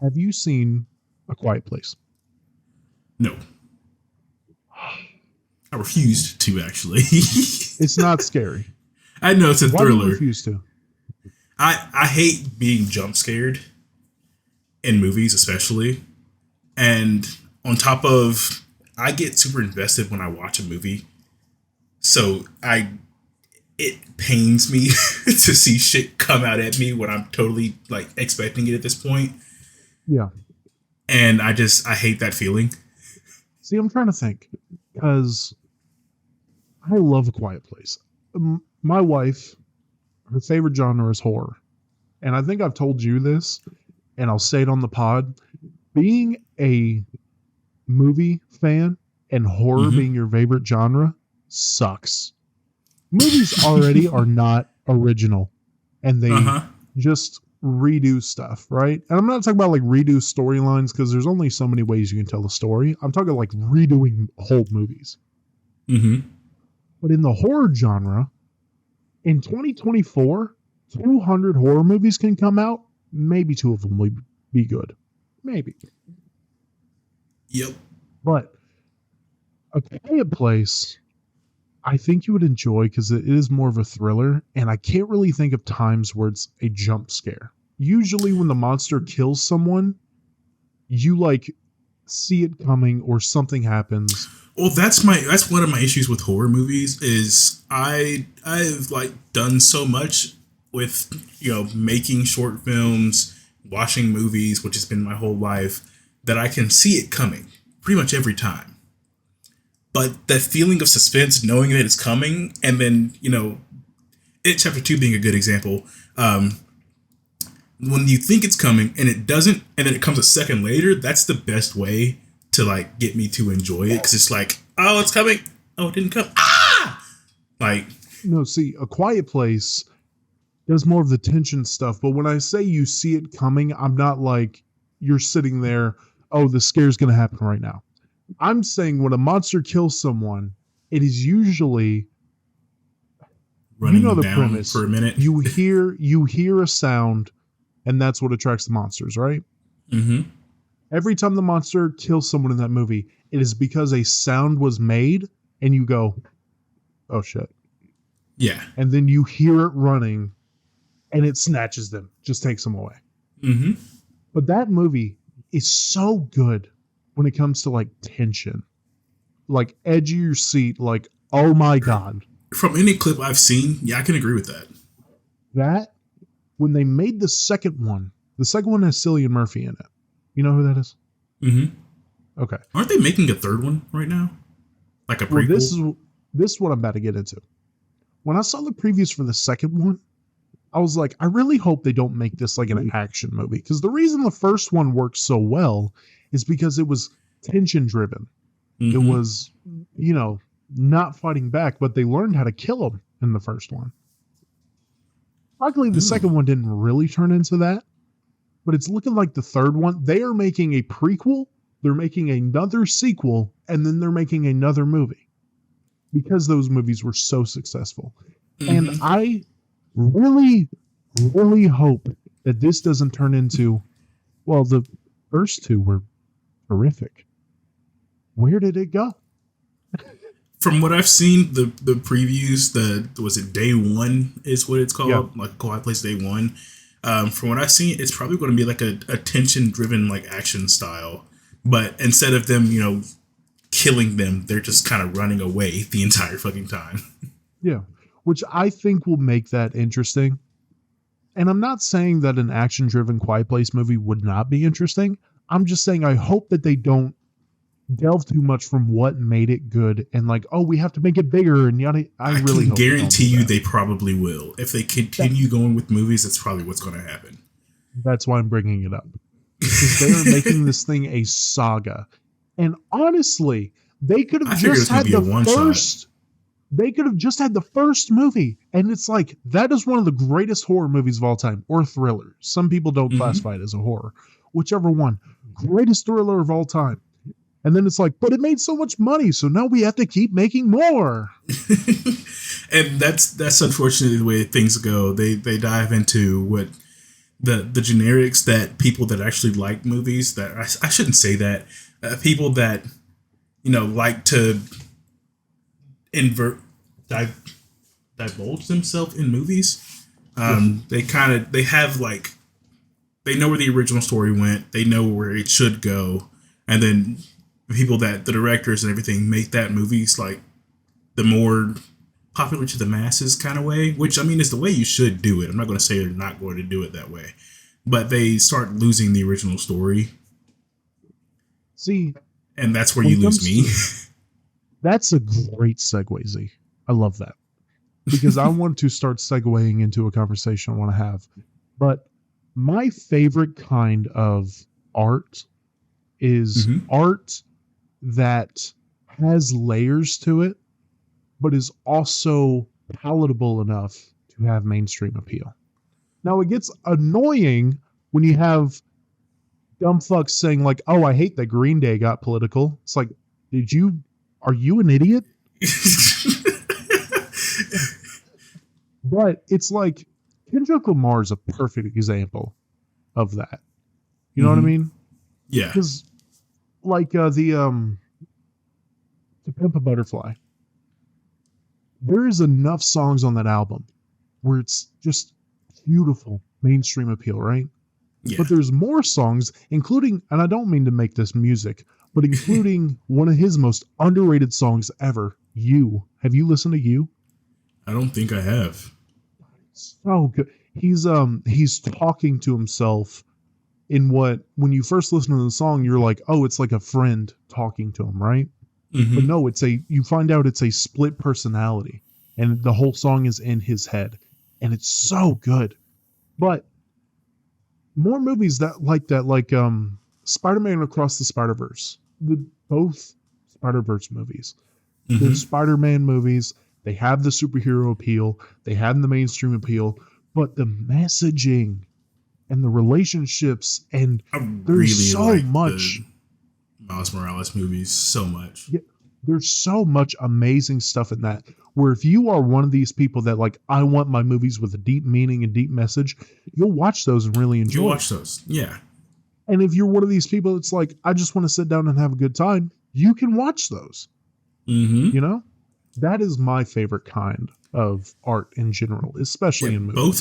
Have you seen A Quiet Place? No. I refused to, actually. It's not scary. I know it's a thriller. Why do you refuse to? I hate being jump scared in movies, especially. And on top of, I get super invested when I watch a movie. So it pains me to see shit come out at me when I'm totally like expecting it at this point. Yeah. And I hate that feeling. See, I'm trying to think, because I love A Quiet Place. My wife, her favorite genre is horror. And I think I've told you this, and I'll say it on the pod. Being a movie fan and horror being your favorite genre sucks. Movies already are not original, and they just redo stuff, right? And I'm not talking about like redo storylines because there's only so many ways you can tell a story. I'm talking like redoing whole movies. But in the horror genre, in 2024, 200 horror movies can come out. Maybe 2 of them will be good. Maybe. Yep. But A Quiet Place, I think you would enjoy because it is more of a thriller, and I can't really think of times where it's a jump scare. Usually, when the monster kills someone, you like see it coming or something happens. Well, that's one of my issues with horror movies is I've like done so much with making short films, watching movies, which has been my whole life, that I can see it coming pretty much every time. But that feeling of suspense, knowing that it's coming, and then It Chapter 2 being a good example. When you think it's coming and it doesn't, and then it comes a second later, that's the best way to like get me to enjoy it, because it's like, oh, it's coming, oh, it didn't come, like no. See, A Quiet Place does more of the tension stuff, but when I say you see it coming, I'm not like you're sitting there, oh, the scare's gonna happen right now. I'm saying when a monster kills someone, it is usually running the down premise for a minute. You hear a sound, and that's what attracts the monsters, right? Mm-hmm. Every time the monster kills someone in that movie, it is because a sound was made, and you go, oh shit. Yeah. And then you hear it running, and it snatches them, just takes them away. Mm-hmm. But that movie is so good when it comes to like tension, like edge of your seat, like, oh my God. From any clip I've seen, yeah, I can agree with that. That, when they made the second one has Cillian Murphy in it. You know who that is? Mm-hmm. Okay. Aren't they making a third one right now? Like a prequel? Well, this is what I'm about to get into. When I saw the previews for the second one, I was like, I really hope they don't make this like an action movie. Because the reason the first one worked so well is because it was tension driven. Mm-hmm. It was, not fighting back, but they learned how to kill him in the first one. Luckily, the second one didn't really turn into that. But it's looking like the third one. They are making a prequel, they're making another sequel, and then they're making another movie. Because those movies were so successful. Mm-hmm. And I really, really hope that this doesn't turn into, well, the first two were horrific. Where did it go? From what I've seen, the previews, was it Day One is what it's called? Yeah. Like Quiet Place Day One. From what I've seen, it's probably going to be like a tension-driven like action style. But instead of them, killing them, they're just kind of running away the entire fucking time. Yeah, which I think will make that interesting. And I'm not saying that an action-driven Quiet Place movie would not be interesting. I'm just saying I hope that they don't delve too much from what made it good and like, oh, we have to make it bigger and yada. I really can guarantee you they probably will. If they continue going with movies, that's probably what's going to happen. That's why I'm bringing it up. Because they're making this thing a saga. And honestly, they could have just had the first. They could have just had the first movie. And it's like, that is one of the greatest horror movies of all time. Or thriller. Some people don't classify it as a horror. Whichever one. Greatest thriller of all time. And then it's like, but it made so much money, so now we have to keep making more. And that's unfortunately the way things go. They dive into what the generics that people that actually like movies, that I shouldn't say that, people that like to divulge themselves in movies. They have like, they know where the original story went, they know where it should go, and then people that the directors and everything make that movies like the more popular to the masses kind of way, which I mean is the way you should do it. I'm not going to say they're not going to do it that way, but they start losing the original story. See, and that's where you lose me. That's a great segue, Z. I love that, because I want to start segueing into a conversation I want to have. But my favorite kind of art is art that has layers to it, but is also palatable enough to have mainstream appeal. Now, it gets annoying when you have dumb fucks saying like, oh, I hate that Green Day got political. It's like, are you an idiot? But it's like, Kendrick Lamar is a perfect example of that. You know what I mean? Yeah. Because like To Pimp a Butterfly. There is enough songs on that album where it's just beautiful mainstream appeal, right? Yeah. But there's more songs, including, and I don't mean to make this music, but including one of his most underrated songs ever, You. Have you listened to You? I don't think I have. So good. He's talking to himself in what, when you first listen to the song, you're like, oh, it's like a friend talking to him, right? Mm-hmm. But no, you find out it's a split personality, and the whole song is in his head, and it's so good. But more movies like Spider-Man Across the Spider-Verse, both Spider-Verse movies, they're Spider-Man movies. They have the superhero appeal, they have the mainstream appeal, but the messaging and the relationships, and there's really so like much. Miles Morales movies so much. Yeah, there's so much amazing stuff in that, where if you are one of these people that like, I want my movies with a deep meaning and deep message, you'll watch those and really enjoy. You'll watch those, yeah. And if you're one of these people that's like, I just want to sit down and have a good time, you can watch those. Mm-hmm. You know, that is my favorite kind of art in general, especially in movies.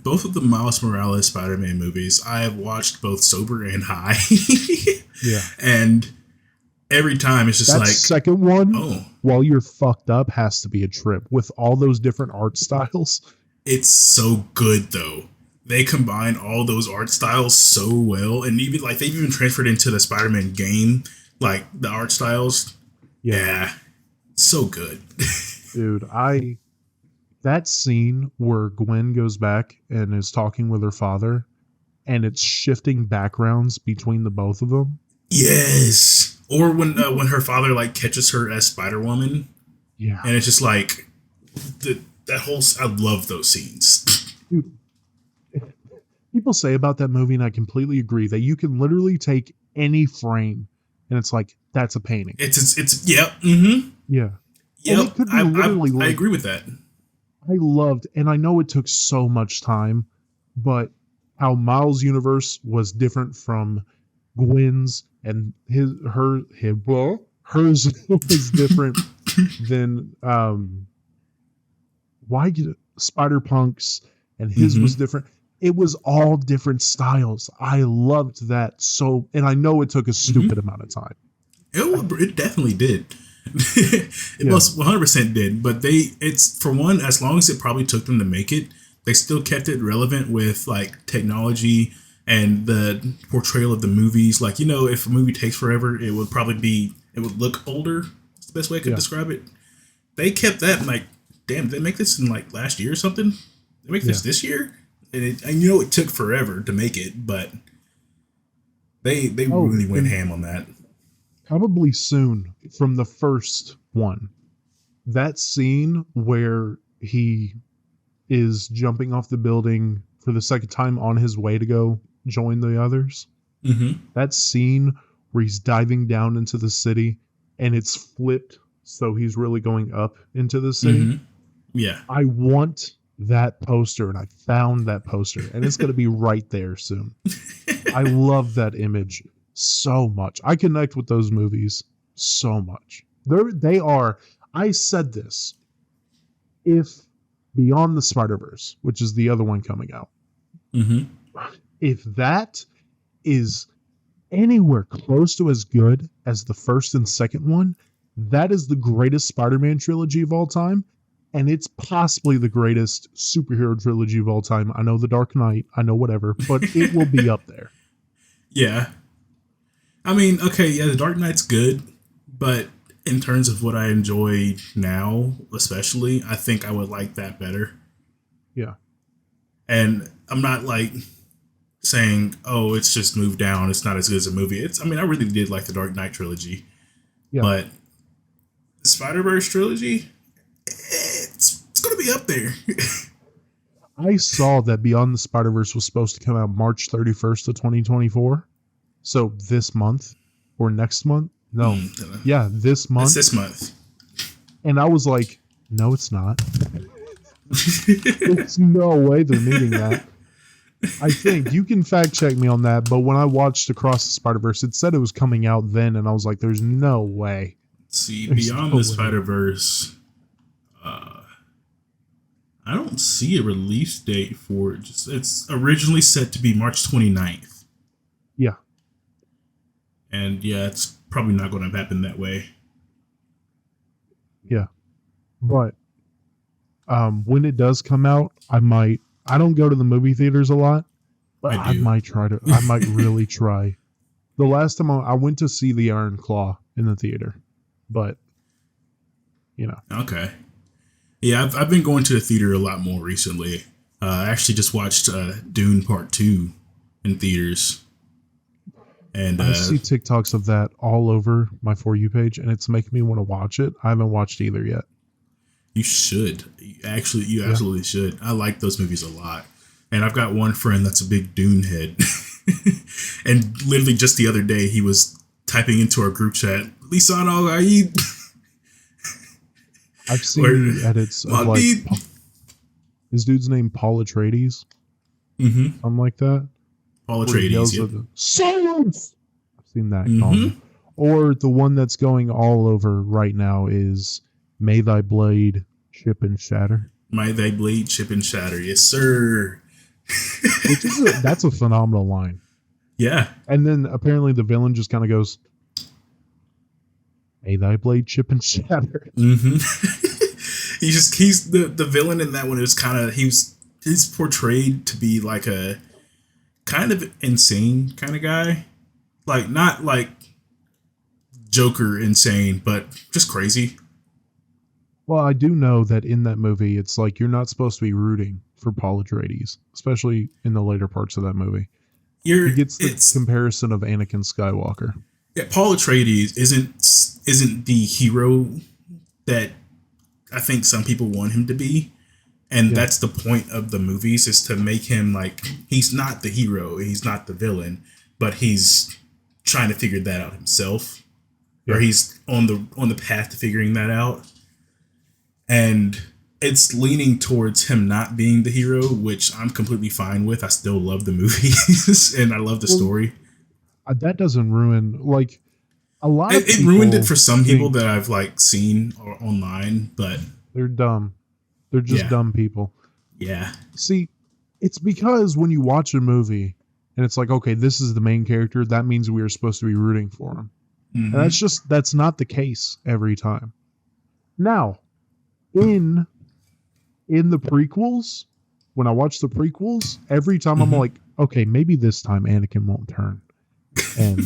Both of the Miles Morales Spider-Man movies, I have watched both sober and high. Yeah. And every time it's just that like, second one, oh, while you're fucked up, has to be a trip with all those different art styles. It's so good though. They combine all those art styles so well, and even like they've even transferred into the Spider-Man game, like the art styles. Yeah, so good. Dude, that scene where Gwen goes back and is talking with her father, and it's shifting backgrounds between the both of them. Yes. Or when her father like catches her as Spider-Woman. Yeah. And it's just like that whole, I love those scenes. Dude, people say about that movie, and I completely agree, that you can literally take any frame and it's like, that's a painting. It's yep. Mm-hmm. Yeah. Yep. I agree with that. I loved, and I know it took so much time, but how Miles' universe was different from Gwen's, and hers was different than Spider-Punk's, and his was different. It was all different styles. I loved that so, and I know it took a stupid amount of time. It definitely did. It most 100% did, but it's for one, as long as it probably took them to make it, they still kept it relevant with like technology and the portrayal of the movies. Like, you know, if a movie takes forever, it would look older. That's the best way I could describe it. They kept that, like, damn, did they make this in like last year or something? They make this year? And you know, it took forever to make it, but they really went ham on that. Probably soon from the first one. That scene where he is jumping off the building for the second time on his way to go join the others. That scene where he's diving down into the city and it's flipped, so he's really going up into the city. Yeah. I want that poster, and I found that poster, and it's going to be right there soon. I love that image so much. I connect with those movies so much. They are, I said this, if Beyond the Spider-Verse, which is the other one coming out, if that is anywhere close to as good as the first and second one, that is the greatest Spider-Man trilogy of all time, and it's possibly the greatest superhero trilogy of all time. I know The Dark Knight, I know whatever, but it will be up there. Yeah. I mean, okay, yeah, The Dark Knight's good, but in terms of what I enjoy now, especially, I think I would like that better. Yeah. And I'm not like saying, oh, it's just moved down, it's not as good as a movie. I really did like the Dark Knight trilogy. Yeah. But the Spider-Verse trilogy, it's going to be up there. I saw that Beyond the Spider-Verse was supposed to come out March 31st of 2024. So this month or next month? No. Yeah, this month. It's this month. And I was like, no, it's not. There's no way they're meeting that. I think you can fact check me on that, but when I watched Across the Spider-Verse, it said it was coming out then, and I was like, there's no way. See, Beyond the Spider-Verse, I don't see a release date for it. Just it's originally set to be March 29th. Yeah, And yeah, it's probably not going to happen that way. yeah. But when it does come out, I might. I don't go to the movie theaters a lot, but I I do. might try to. I might really try. The last time I went to see the Iron Claw in the theater, but you know, Okay. Yeah, I've been going to the theater a lot more recently. I actually just watched Dune Part 2 in theaters. And I see TikToks of that all over my For You page, and it's making me want to watch it. I haven't watched either yet. you should. You Yeah, absolutely should. I like those movies a lot. And I've got one friend that's a big Dune head. And literally just the other day, he was typing into our group chat, Lisan Al Gaid. I've Or seen the edits of like Maldi. his dude's name Paul Atreides, Mm-hmm. something like that, Paul where he Atreides, yells yep. at the silence. I've seen that Mm-hmm. going. Or the one that's going all over right now is "May Thy Blade Chip and Shatter," Might they bleed, chip and shatter. Yes, sir. which is that's a phenomenal line. Yeah. And then apparently the villain just kind of goes, "May thy blade chip and shatter." Mm-hmm. He's the villain in that one is kind of he's portrayed to be like a kind of insane kind of guy. Like not like Joker insane, but just crazy. Well, I do know that in that movie, it's like you're not supposed to be rooting for Paul Atreides, especially in the later parts of that movie. You're He gets the it's comparison of Anakin Skywalker. Yeah, Paul Atreides isn't the hero that I think some people want him to be. And Yeah, that's the point of the movies is to make him like he's not the hero, he's not the villain, but he's trying to figure that out himself. Or yeah. he's on the path to figuring that out. And it's leaning towards him not being the hero, which I'm completely fine with. I still love the movies and I love the Well, story. that doesn't ruin like a lot of It ruined it people for some people think that I've like seen or online, but they're dumb. They're just yeah, dumb people. yeah, See, it's because when you watch a movie and it's like, okay, this is the main character, that means we are supposed to be rooting for him. And hmm that's not the case every time. Now, in the prequels, when I watch the prequels, every time I'm hmm like, okay, maybe this time Anakin won't turn. And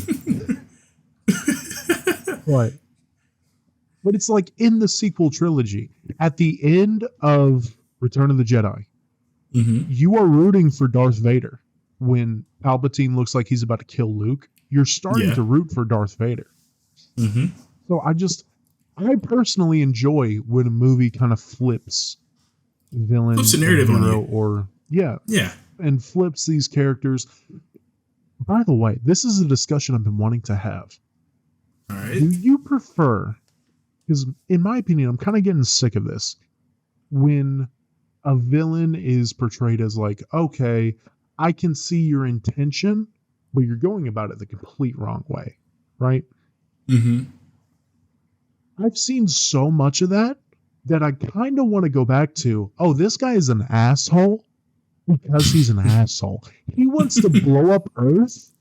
but it's like in the sequel trilogy, at the end of Return of the Jedi, hmm you are rooting for Darth Vader. When Palpatine looks like he's about to kill Luke, you're starting yeah, to root for Darth Vader. hmm So I personally enjoy when a movie kind of flips flips the villain and narrative on hero, you. or yeah, Yeah, and flips these characters. By the way, this is a discussion I've been wanting to have. all right. Do you prefer, because in my opinion, I'm kind of getting sick of this, when a villain is portrayed as like, okay, I can see your intention, but you're going about it the complete wrong way, right? hmm I've seen so much of that I kind of want to go back to, oh, this guy is an asshole because he's an asshole. He wants to blow up Earth.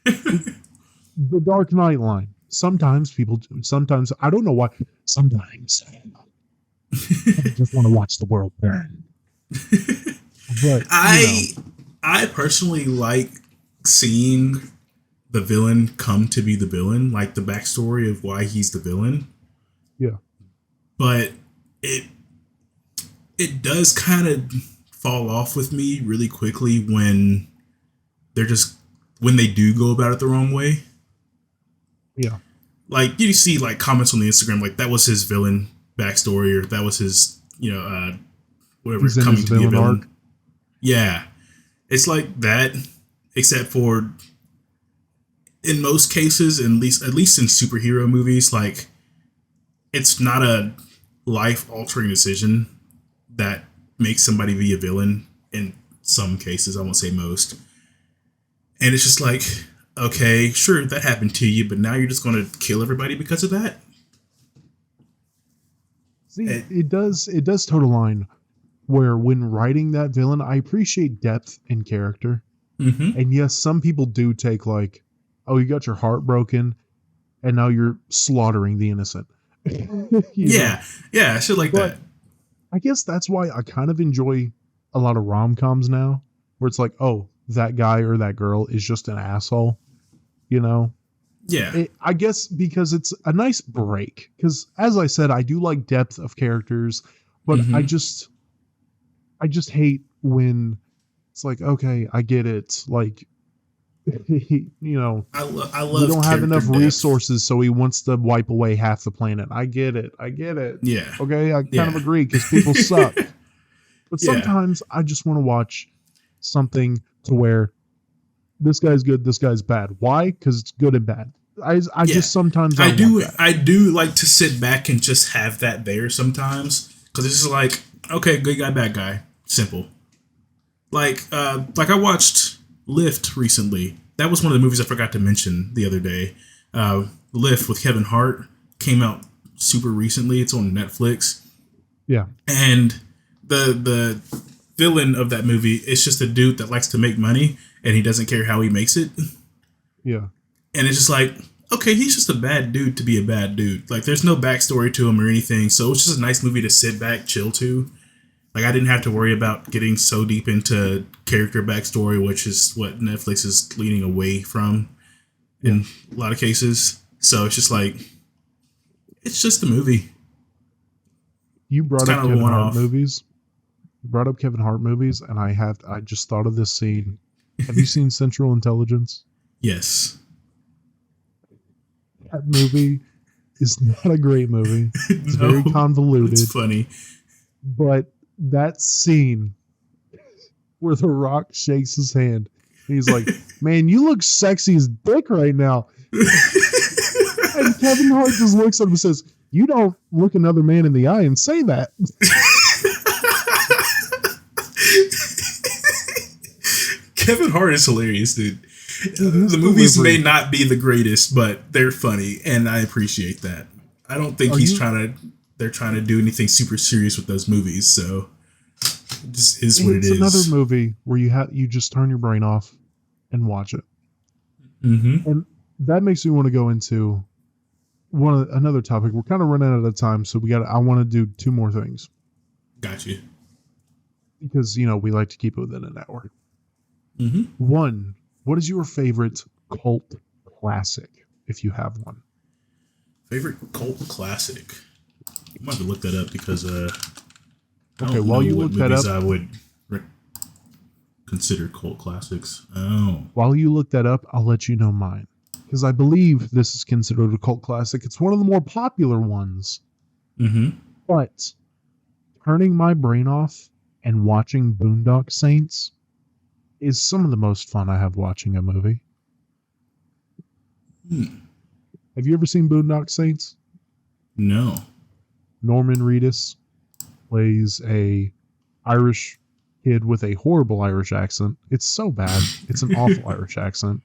The Dark Knight line. Sometimes, I don't know why. Sometimes I just want to watch the world burn. But, I I personally like seeing the villain come to be the villain, like the backstory of why he's the villain. yeah. But it it does kind of fall off with me really quickly when they're just when they do go about it the wrong way. Yeah. Like you see like comments on the Instagram like that was his villain backstory or that was his whatever He's in coming his to be a villain villain. arc. Yeah, it's like that, except for in most cases, at least in superhero movies, like it's not a life altering decision that makes somebody be a villain. In some cases, I won't say most, and it's just like, okay, sure, that happened to you, but now you're just going to kill everybody because of that. See, It, it does toe the line. where when writing that villain, I appreciate depth in character. Mm-hmm. And yes, some people do take like, oh, you got your heart broken and now you're slaughtering the innocent. Yeah. Yeah. Shit like but that. I guess that's why I kind of enjoy a lot of rom-coms now, where it's like, oh, that guy or that girl is just an asshole, you know? Yeah. I guess because it's a nice break. Because as I said, I do like depth of characters, but Mm-hmm. I just hate when it's like, okay, I get it. Like, you know, I we love don't have character enough depth. resources, so he wants to wipe away half the planet. I get it. Yeah. Okay, I kind of Yeah. agree because people suck. But Yeah. sometimes I just want to watch something to where this guy's good, this guy's bad. Why? Because it's good and bad. I Yeah. just sometimes I do. want that. I do like to sit back and just have that there sometimes because it's just like, okay, good guy, bad guy, simple. Like I watched Lift recently. That was one of the movies I forgot to mention the other day. Lift with Kevin Hart came out super recently. It's on Netflix. Yeah. And the villain of that movie is just a dude that likes to make money and he doesn't care how he makes it. Yeah. And it's just like, okay, he's just a bad dude to be a bad dude. Like, there's no backstory to him or anything. So it's just a nice movie to sit back, chill to. Like, I didn't have to worry about getting so deep into character backstory, which is what Netflix is leaning away from in a lot of cases. So it's just like, it's just a movie. You brought It's up kind of a Kevin Hart one-off. movies. You brought up Kevin Hart movies, and I just thought of this scene. Have you seen Central Intelligence? Yes. That movie is not a great movie. It's No, very convoluted. It's funny. But that scene where The Rock shakes his hand, he's like, man, you look sexy as dick right now. And Kevin Hart just looks at him and says, you don't look another man in the eye and say that. Kevin Hart is hilarious, dude. His The movies delivery. may not be the greatest, but they're funny, and I appreciate that. I don't think they're trying to do anything super serious with those movies, so it just is what it It's is. another movie where you just turn your brain off and watch it. Mm-hmm. And that makes me want to go into another topic. We're kind of running out of time, so I want to do two more things Got you. because, you know, we like to keep it within an hour. Mm-hmm. One, what is your favorite cult classic, if you have one? Favorite cult classic? I might have to look that up because I Okay, don't while know you what look that movies up, I would consider cult classics. Oh, while you look that up, I'll let you know mine. Because I believe this is considered a cult classic. It's one of the more popular ones. mm-hmm. But turning my brain off and watching Boondock Saints is some of the most fun I have watching a movie. Have you ever seen Boondock Saints? No. Norman Reedus plays a Irish kid with a horrible Irish accent. It's so bad. It's an awful Irish accent.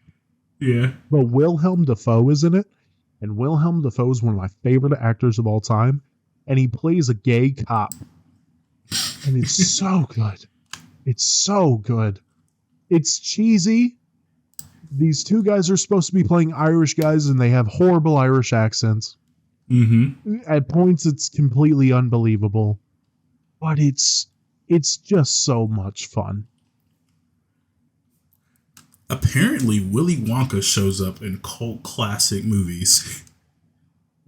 Yeah. But Wilhelm Dafoe is in it, and Wilhelm Dafoe is one of my favorite actors of all time, and he plays a gay cop. And it's so good. It's so good. It's cheesy. These two guys are supposed to be playing Irish guys, and they have horrible Irish accents. Mm-hmm. At points, it's completely unbelievable. But it's just so much fun. Apparently, Willy Wonka shows up in cult classic movies.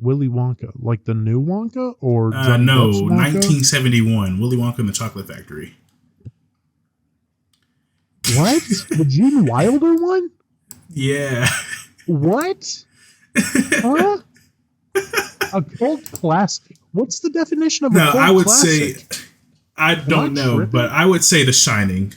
Willy Wonka, like the new Wonka or No, Johnny Depp's Wonka? 1971, Willy Wonka and the Chocolate Factory. What? The Gene Wilder one? Yeah. What? Huh? A cult classic? What's the definition of a No, cult I would classic? say, I don't know, tripping? but I would say The Shining.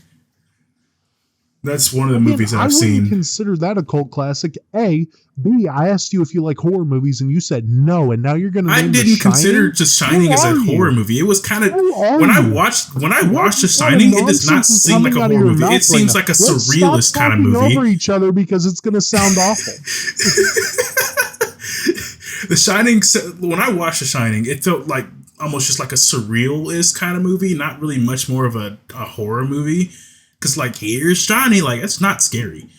That's one of the Again, movies that I I've wouldn't seen. consider that a cult classic. A. B. I asked you if you like horror movies, and you said no, and now you're going to I name didn't The Shining? consider just Shining Who as a are you? horror movie. It was kind of Who are when I you? watched The What Shining, kind of it does not nonsense is seem like a coming out of horror your movie. mouth It seems right like a now? Let's surrealist stop kind of talking movie. over each other because it's going to sound awful. The Shining, when I watched The Shining, it felt like almost just like a surrealist kind of movie, not really much more of a horror movie. Because like here's Johnny, like it's not scary.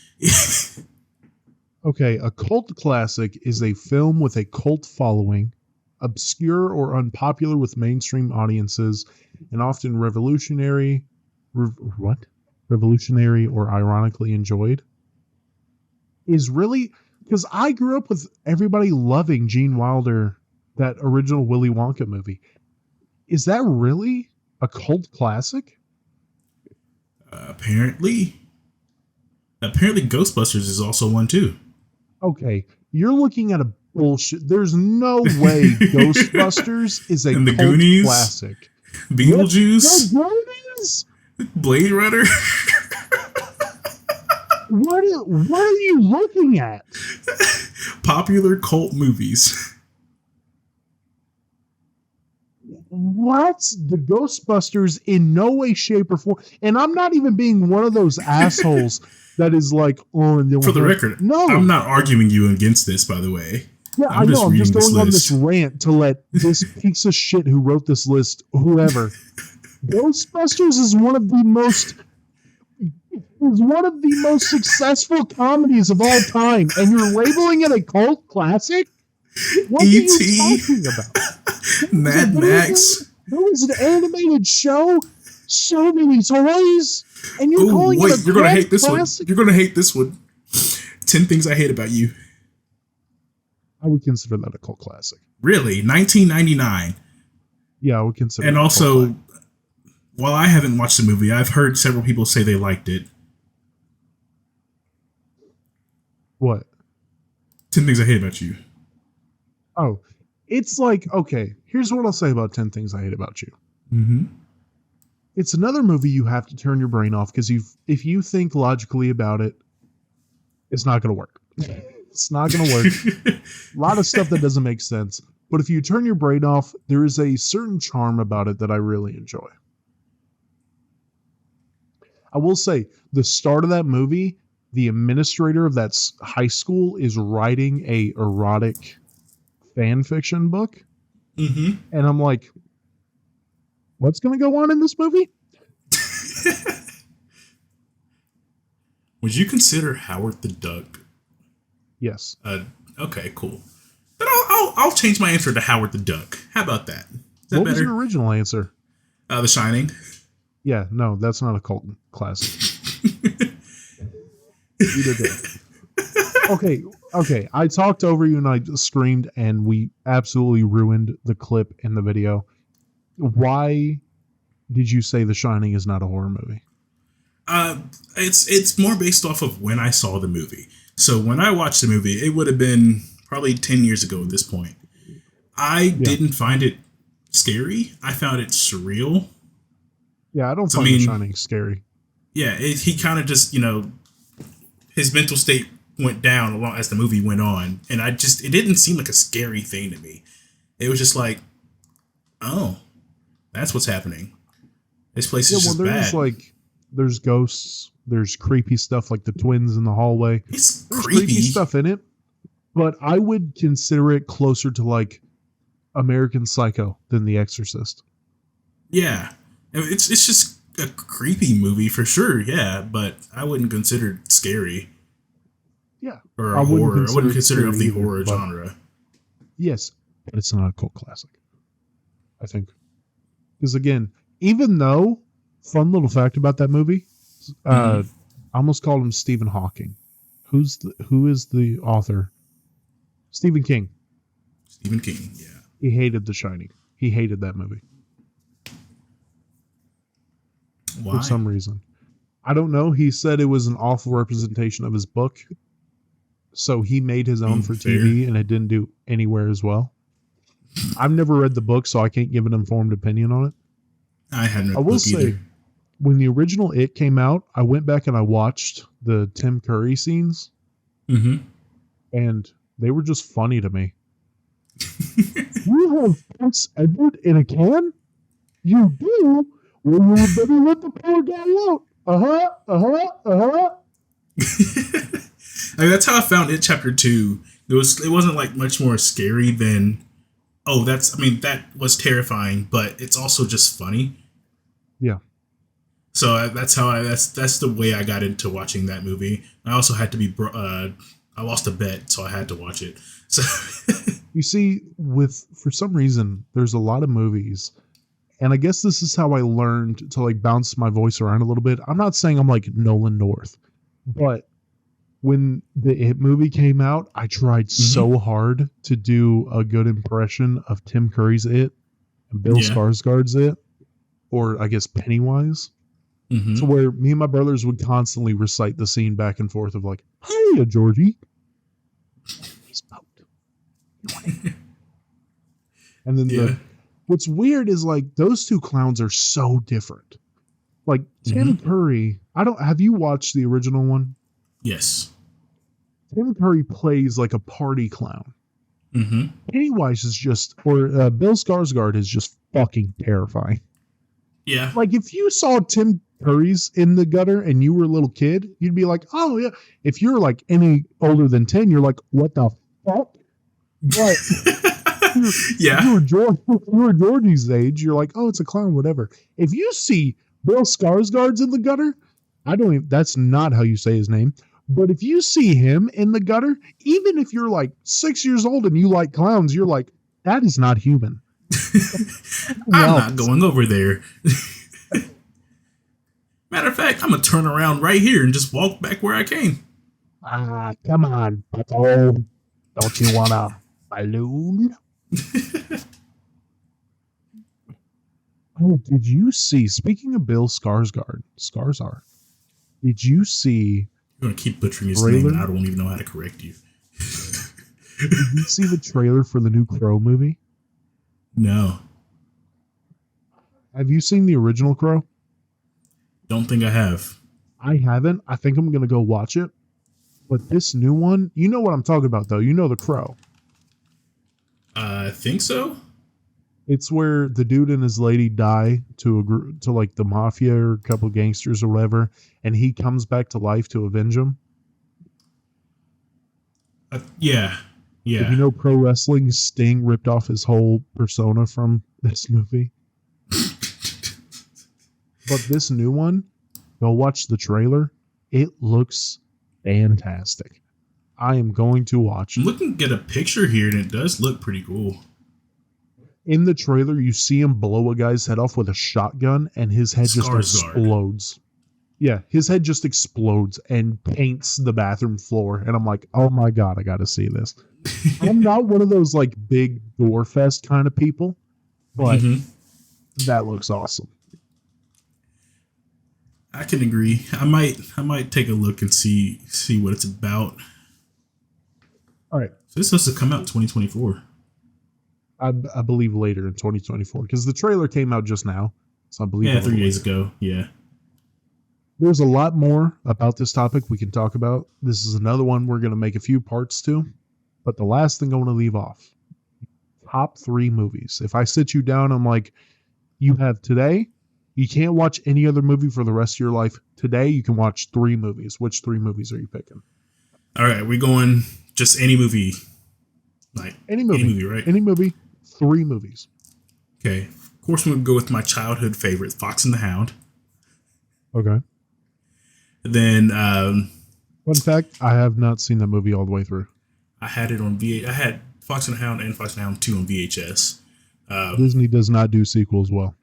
Okay, a cult classic is a film with a cult following, obscure or unpopular with mainstream audiences, and often revolutionary or ironically enjoyed. Is really because I grew up with everybody loving Gene Wilder, that original Willy Wonka movie. Is that really a cult classic? Apparently Ghostbusters is also one too. Okay, you're looking at a bullshit. There's no way Ghostbusters is a And the cult Goonies? classic. Beetlejuice, The Goonies? Blade Runner. What are you looking at? Popular cult movies. What? The Ghostbusters in no way, shape, or form. And I'm not even being one of those assholes that is like, oh, and For the record, no, I'm not arguing you against this, by the way. Yeah, I know. I'm just going on this rant to let this piece of shit who wrote this list, whoever. Ghostbusters is one of the most successful comedies of all time, and you're labeling it a cult classic? What are you talking about? Mad Max. There was an animated show, so many toys, and you're calling it a you're gonna hate this classic? one. You're gonna hate this one. 10 Things I Hate About You. I would consider that a cult classic. Really? 1999. Yeah, I would consider and it also, while I haven't watched the movie, I've heard several people say they liked it. What? 10 Things I Hate About You. Oh, it's like, okay, here's what I'll say about 10 Things I Hate About You. Mm-hmm. It's another movie you have to turn your brain off because if you think logically about it, it's not going to work. It's not going to work. A lot of stuff that doesn't make sense. But if you turn your brain off, there is a certain charm about it that I really enjoy. I will say, the start of that movie, the administrator of that high school is writing a erotic fan fiction book. Mm-hmm. And I'm like, what's going to go on in this movie? Would you consider Howard the Duck? Yes. Okay, cool. Then I'll change my answer to Howard the Duck. How about that? Is that what better? was your original answer? The Shining. Yeah, no, that's not a cult classic. Either day. Okay. I talked over you and I screamed and we absolutely ruined the clip in the video. Why did you say The Shining is not a horror movie? It's more based off of when I saw the movie. So when I watched the movie, it would have been probably 10 years ago at this point. I didn't find it scary. I found it surreal. Yeah, I don't find The Shining scary. Yeah, he kind of just, his mental state went down along as the movie went on. And it didn't seem like a scary thing to me. It was just like, oh, that's what's happening. This place is just bad. There's ghosts. There's creepy stuff like the twins in the hallway. There's creepy stuff in it. But I would consider it closer to like American Psycho than The Exorcist. Yeah. It's just a creepy movie for sure, yeah, but I wouldn't consider it scary. Yeah. Or a horror. I wouldn't consider it of the horror genre. Yes, but it's not a cult classic, I think. Because again, even though, fun little fact about that movie, I almost called him Stephen Hawking. Who is the author? Stephen King. Stephen King, yeah. He hated The Shining. He hated that movie. Why? For some reason. I don't know. He said it was an awful representation of his book. So he made his own for TV and it didn't do anywhere as well. I've never read the book, so I can't give an informed opinion on it. I hadn't read the book either. I will say, when the original It came out, I went back and I watched the Tim Curry scenes. Mm-hmm. And they were just funny to me. You have Prince Edward in a can? You do? Well, you better let the poor guy out. I mean, that's how I found It Chapter 2. It wasn't like much more scary than oh, that was terrifying, but it's also just funny. Yeah. So that's the way I got into watching that movie. I also had to be I lost a bet, so I had to watch it. So You see, for some reason, there's a lot of movies, and I guess this is how I learned to like bounce my voice around a little bit. I'm not saying I'm like Nolan North, but when the It movie came out, I tried so hard to do a good impression of Tim Curry's It and Bill Skarsgård's It, or I guess Pennywise, to where me and my brothers would constantly recite the scene back and forth of like, "Hey, Georgie." And then what's weird is like those two clowns are so different. Like Tim Curry, have you watched the original one? Yes. Tim Curry plays like a party clown. Pennywise is Bill Skarsgård is just fucking terrifying. Yeah. Like if you saw Tim Curry's in the gutter and you were a little kid, you'd be like, oh yeah. If you're like any older than 10, you're like, what the fuck? But yeah. If you were Georgie's age, you're like, oh, it's a clown, whatever. If you see Bill Skarsgård's in the gutter, that's not how you say his name. But if you see him in the gutter, even if you're like 6 years old and you like clowns, you're like, that is not human. I'm not going over there. Matter of fact, I'm going to turn around right here and just walk back where I came. Come on, Bucko. Don't you want a balloon? Oh, did you see, speaking of Bill Skarsgård, did you see... You're going to keep butchering his name and I don't even know how to correct you. Did you see the trailer for the new Crow movie? No. Have you seen the original Crow? Don't think I have. I haven't. I think I'm going to go watch it. But this new one, you know what I'm talking about, though. You know the Crow. I think so. It's where the dude and his lady die to like the mafia or a couple gangsters or whatever, and he comes back to life to avenge them. Yeah. If you know pro wrestling, Sting ripped off his whole persona from this movie. But this new one, go watch the trailer. It looks fantastic. I am going to watch it. I'm looking at a picture here, and it does look pretty cool. In the trailer, you see him blow a guy's head off with a shotgun, and his head just explodes. Yeah, his head just explodes and paints the bathroom floor. And I'm like, oh my God, I got to see this. I'm not one of those like big gore fest kind of people, but that looks awesome. I can agree. I might take a look and see what it's about. All right. So this has to come out 2024. I believe later in 2024 because the trailer came out just now. So I believe 3 days ago. Yeah. There's a lot more about this topic we can talk about. This is another one we're going to make a few parts to. But the last thing I want to leave off, top 3 movies. If I sit you down, I'm like, you have today, you can't watch any other movie for the rest of your life. Today, you can watch 3 movies. Which 3 movies are you picking? All right, we're going just any movie. Like any movie, right? Any movie, 3 movies. Okay. Of course, we would go with my childhood favorite, Fox and the Hound. Okay. Then, fun fact, I have not seen that movie all the way through. I had it on VHS. I had Fox and the Hound and Fox and the Hound 2 on VHS. Disney does not do sequels well.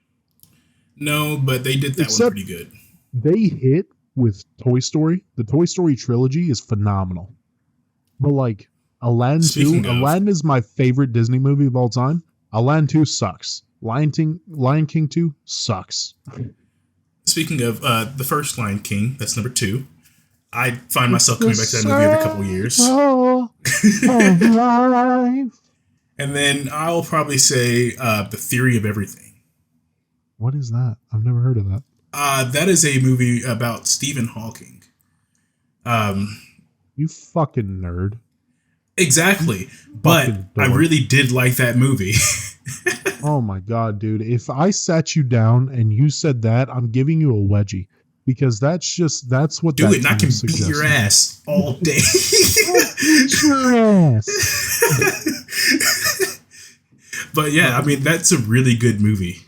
No, but they did that one pretty good. They hit with Toy Story. The Toy Story trilogy is phenomenal. But like Aladdin 2, Aladdin is my favorite Disney movie of all time. Aladdin 2 sucks. Lion King 2 sucks. Speaking of the first Lion King, that's number 2. I find myself coming back to that movie every couple of years. And then I'll probably say The Theory of Everything. What is that? I've never heard of that. That is a movie about Stephen Hawking. You fucking nerd. Exactly. But I really did like that movie. Oh my God, dude. If I sat you down and you said that, I'm giving you a wedgie. Because that's what do it, and I can beat your ass all day. Beat your ass. But yeah, I mean, that's a really good movie.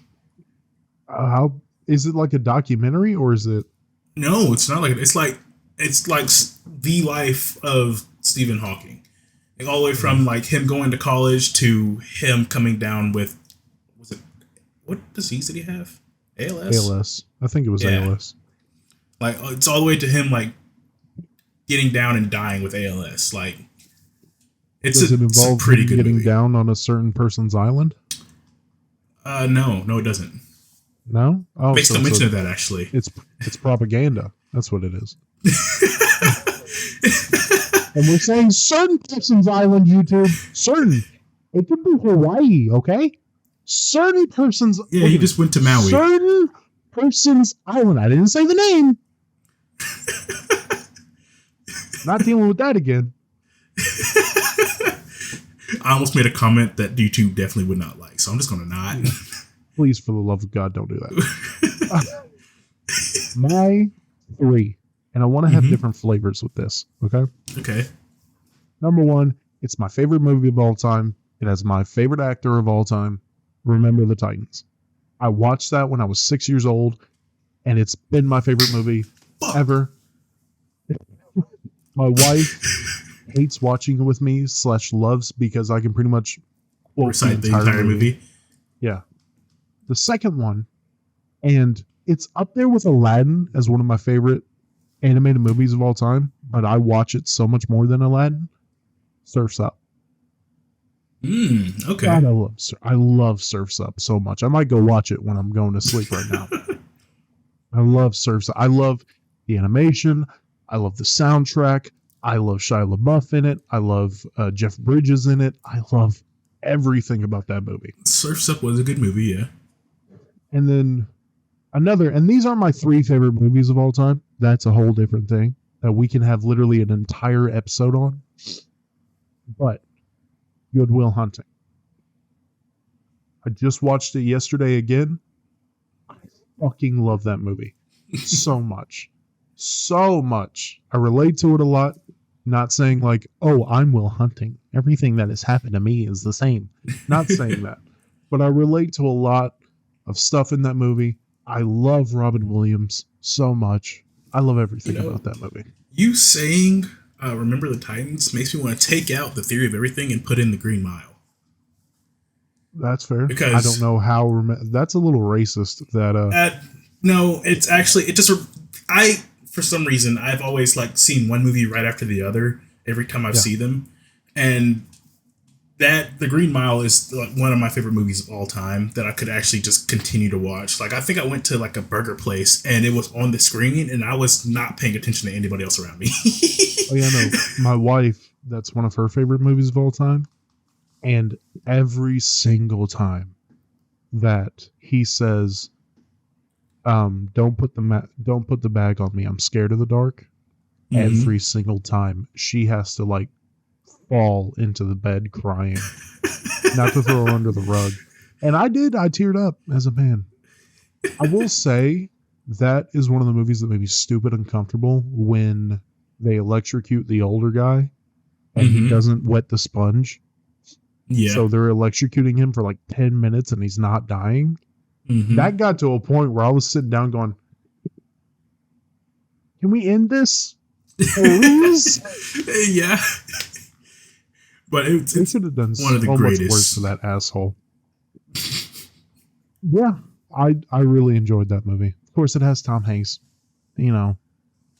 How is it like a documentary or is it? No, it's not like it's like the life of Stephen Hawking, like all the way from like him going to college to him coming down with, was it, what disease did he have? ALS. ALS. I think it was ALS. Like it's all the way to him like getting down and dying with ALS. Like Does it involve pretty good getting movie. down on a certain person's island? No, it doesn't. No? Oh, Makes no mention of that, actually. It's propaganda. That's what it is. And we're saying certain person's island, YouTube. Certain. It could be Hawaii, okay? Certain person's... Yeah, he just went to Maui. Certain person's island. I didn't say the name. Not dealing with that again. I almost made a comment that YouTube definitely would not like, so I'm just going to not. Please, for the love of God, don't do that. My 3, and I want to have different flavors with this, okay? Okay. Number 1, it's my favorite movie of all time. It has my favorite actor of all time, Remember the Titans. I watched that when I was 6 years old, and it's been my favorite movie ever. My wife hates watching it with me / loves because I can pretty much recite the entire movie. Yeah. The second one, and it's up there with Aladdin as one of my favorite animated movies of all time, but I watch it so much more than Aladdin. Surf's Up. Okay. God, I love Surf's Up so much. I might go watch it when I'm going to sleep right now. I love Surf's Up. I love the animation. I love the soundtrack. I love Shia LaBeouf in it. I love Jeff Bridges in it. I love everything about that movie. Surf's Up was a good movie, yeah. And then another, and these are my 3 favorite movies of all time. That's a whole different thing that we can have literally an entire episode on. But Good Will Hunting. I just watched it yesterday again. I fucking love that movie so much. So much. I relate to it a lot. Not saying like, oh, I'm Will Hunting. Everything that has happened to me is the same. Not saying that. But I relate to a lot of stuff in that movie. I love Robin Williams so much. I love everything about that movie. You saying Remember the Titans makes me want to take out The Theory of Everything and put in The Green Mile. That's fair. Because I don't know how... that's a little racist. That no, it's actually... It just... For some reason, I've always like seen one movie right after the other every time I've seen them. And that The Green Mile is like one of my favorite movies of all time that I could actually just continue to watch. Like I think I went to like a burger place and it was on the screen and I was not paying attention to anybody else around me. Oh yeah, no. My wife, that's one of her favorite movies of all time. And every single time that he says, don't put the bag on me, I'm scared of the dark. Mm-hmm. Every single time she has to like fall into the bed crying, not to throw her under the rug. And I teared up as a man. I will say that is one of the movies that made me stupid uncomfortable when they electrocute the older guy and he doesn't wet the sponge. Yeah. So they're electrocuting him for like 10 minutes and he's not dying. Mm-hmm. That got to a point where I was sitting down going, can we end this? Please? Yeah. But it's should have done one of the greatest. Much worse to that asshole. Yeah. I really enjoyed that movie. Of course, it has Tom Hanks. You know,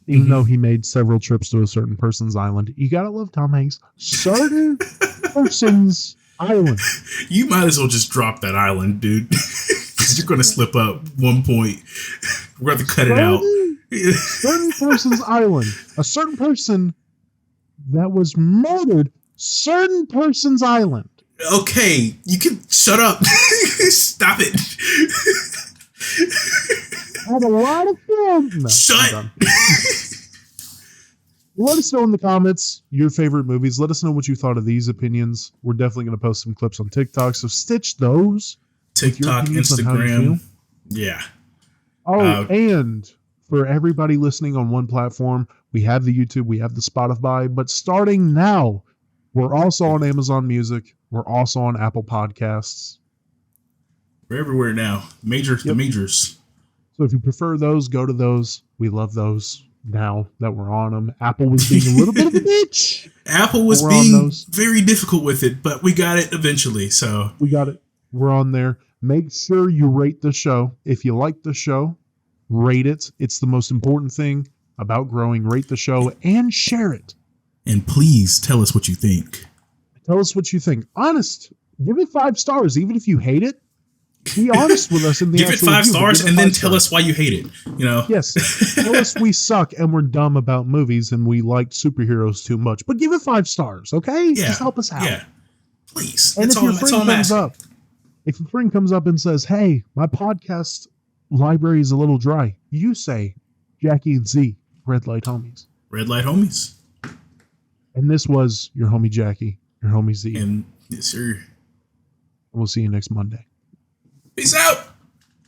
even though he made several trips to a certain person's island, you gotta love Tom Hanks. Certain person's island. You might as well just drop that island, dude. Because you're going to slip up one point. We're going to cut it out. Certain person's island. A certain person that was murdered. Certain person's island. Okay, you can shut up. Stop it. Had a lot of fun. No, shut. Let us know in the comments your favorite movies. Let us know what you thought of these opinions. We're definitely going to post some clips on TikTok, so stitch those. TikTok, Instagram. Yeah. Oh, and for everybody listening on one platform, we have the YouTube, we have the Spotify, but starting now, we're also on Amazon Music. We're also on Apple Podcasts. We're everywhere now. The majors. So if you prefer those, go to those. We love those now that we're on them. Apple was being a little bit of a bitch. Apple was being very difficult with it, but we got it eventually. So we got it. We're on there. Make sure you rate the show. If you like the show, rate it. It's the most important thing about growing. Rate the show and share it. And please tell us what you think. Tell us what you think. Honest. Give it 5 stars, even if you hate it. Be honest with us in the give it 5 stars and then tell us why you hate it. Yes. Tell us we suck and we're dumb about movies and we liked superheroes too much. But give it 5 stars, okay? Yeah. Just help us out. Yeah. Please. And if your friend comes up and says, "Hey, my podcast library is a little dry," you say, "Jackie and Z, Red Light Homies." Red Light Homies. And this was your homie Jackie, your homie Z. And yes, sir. We'll see you next Monday. Peace out.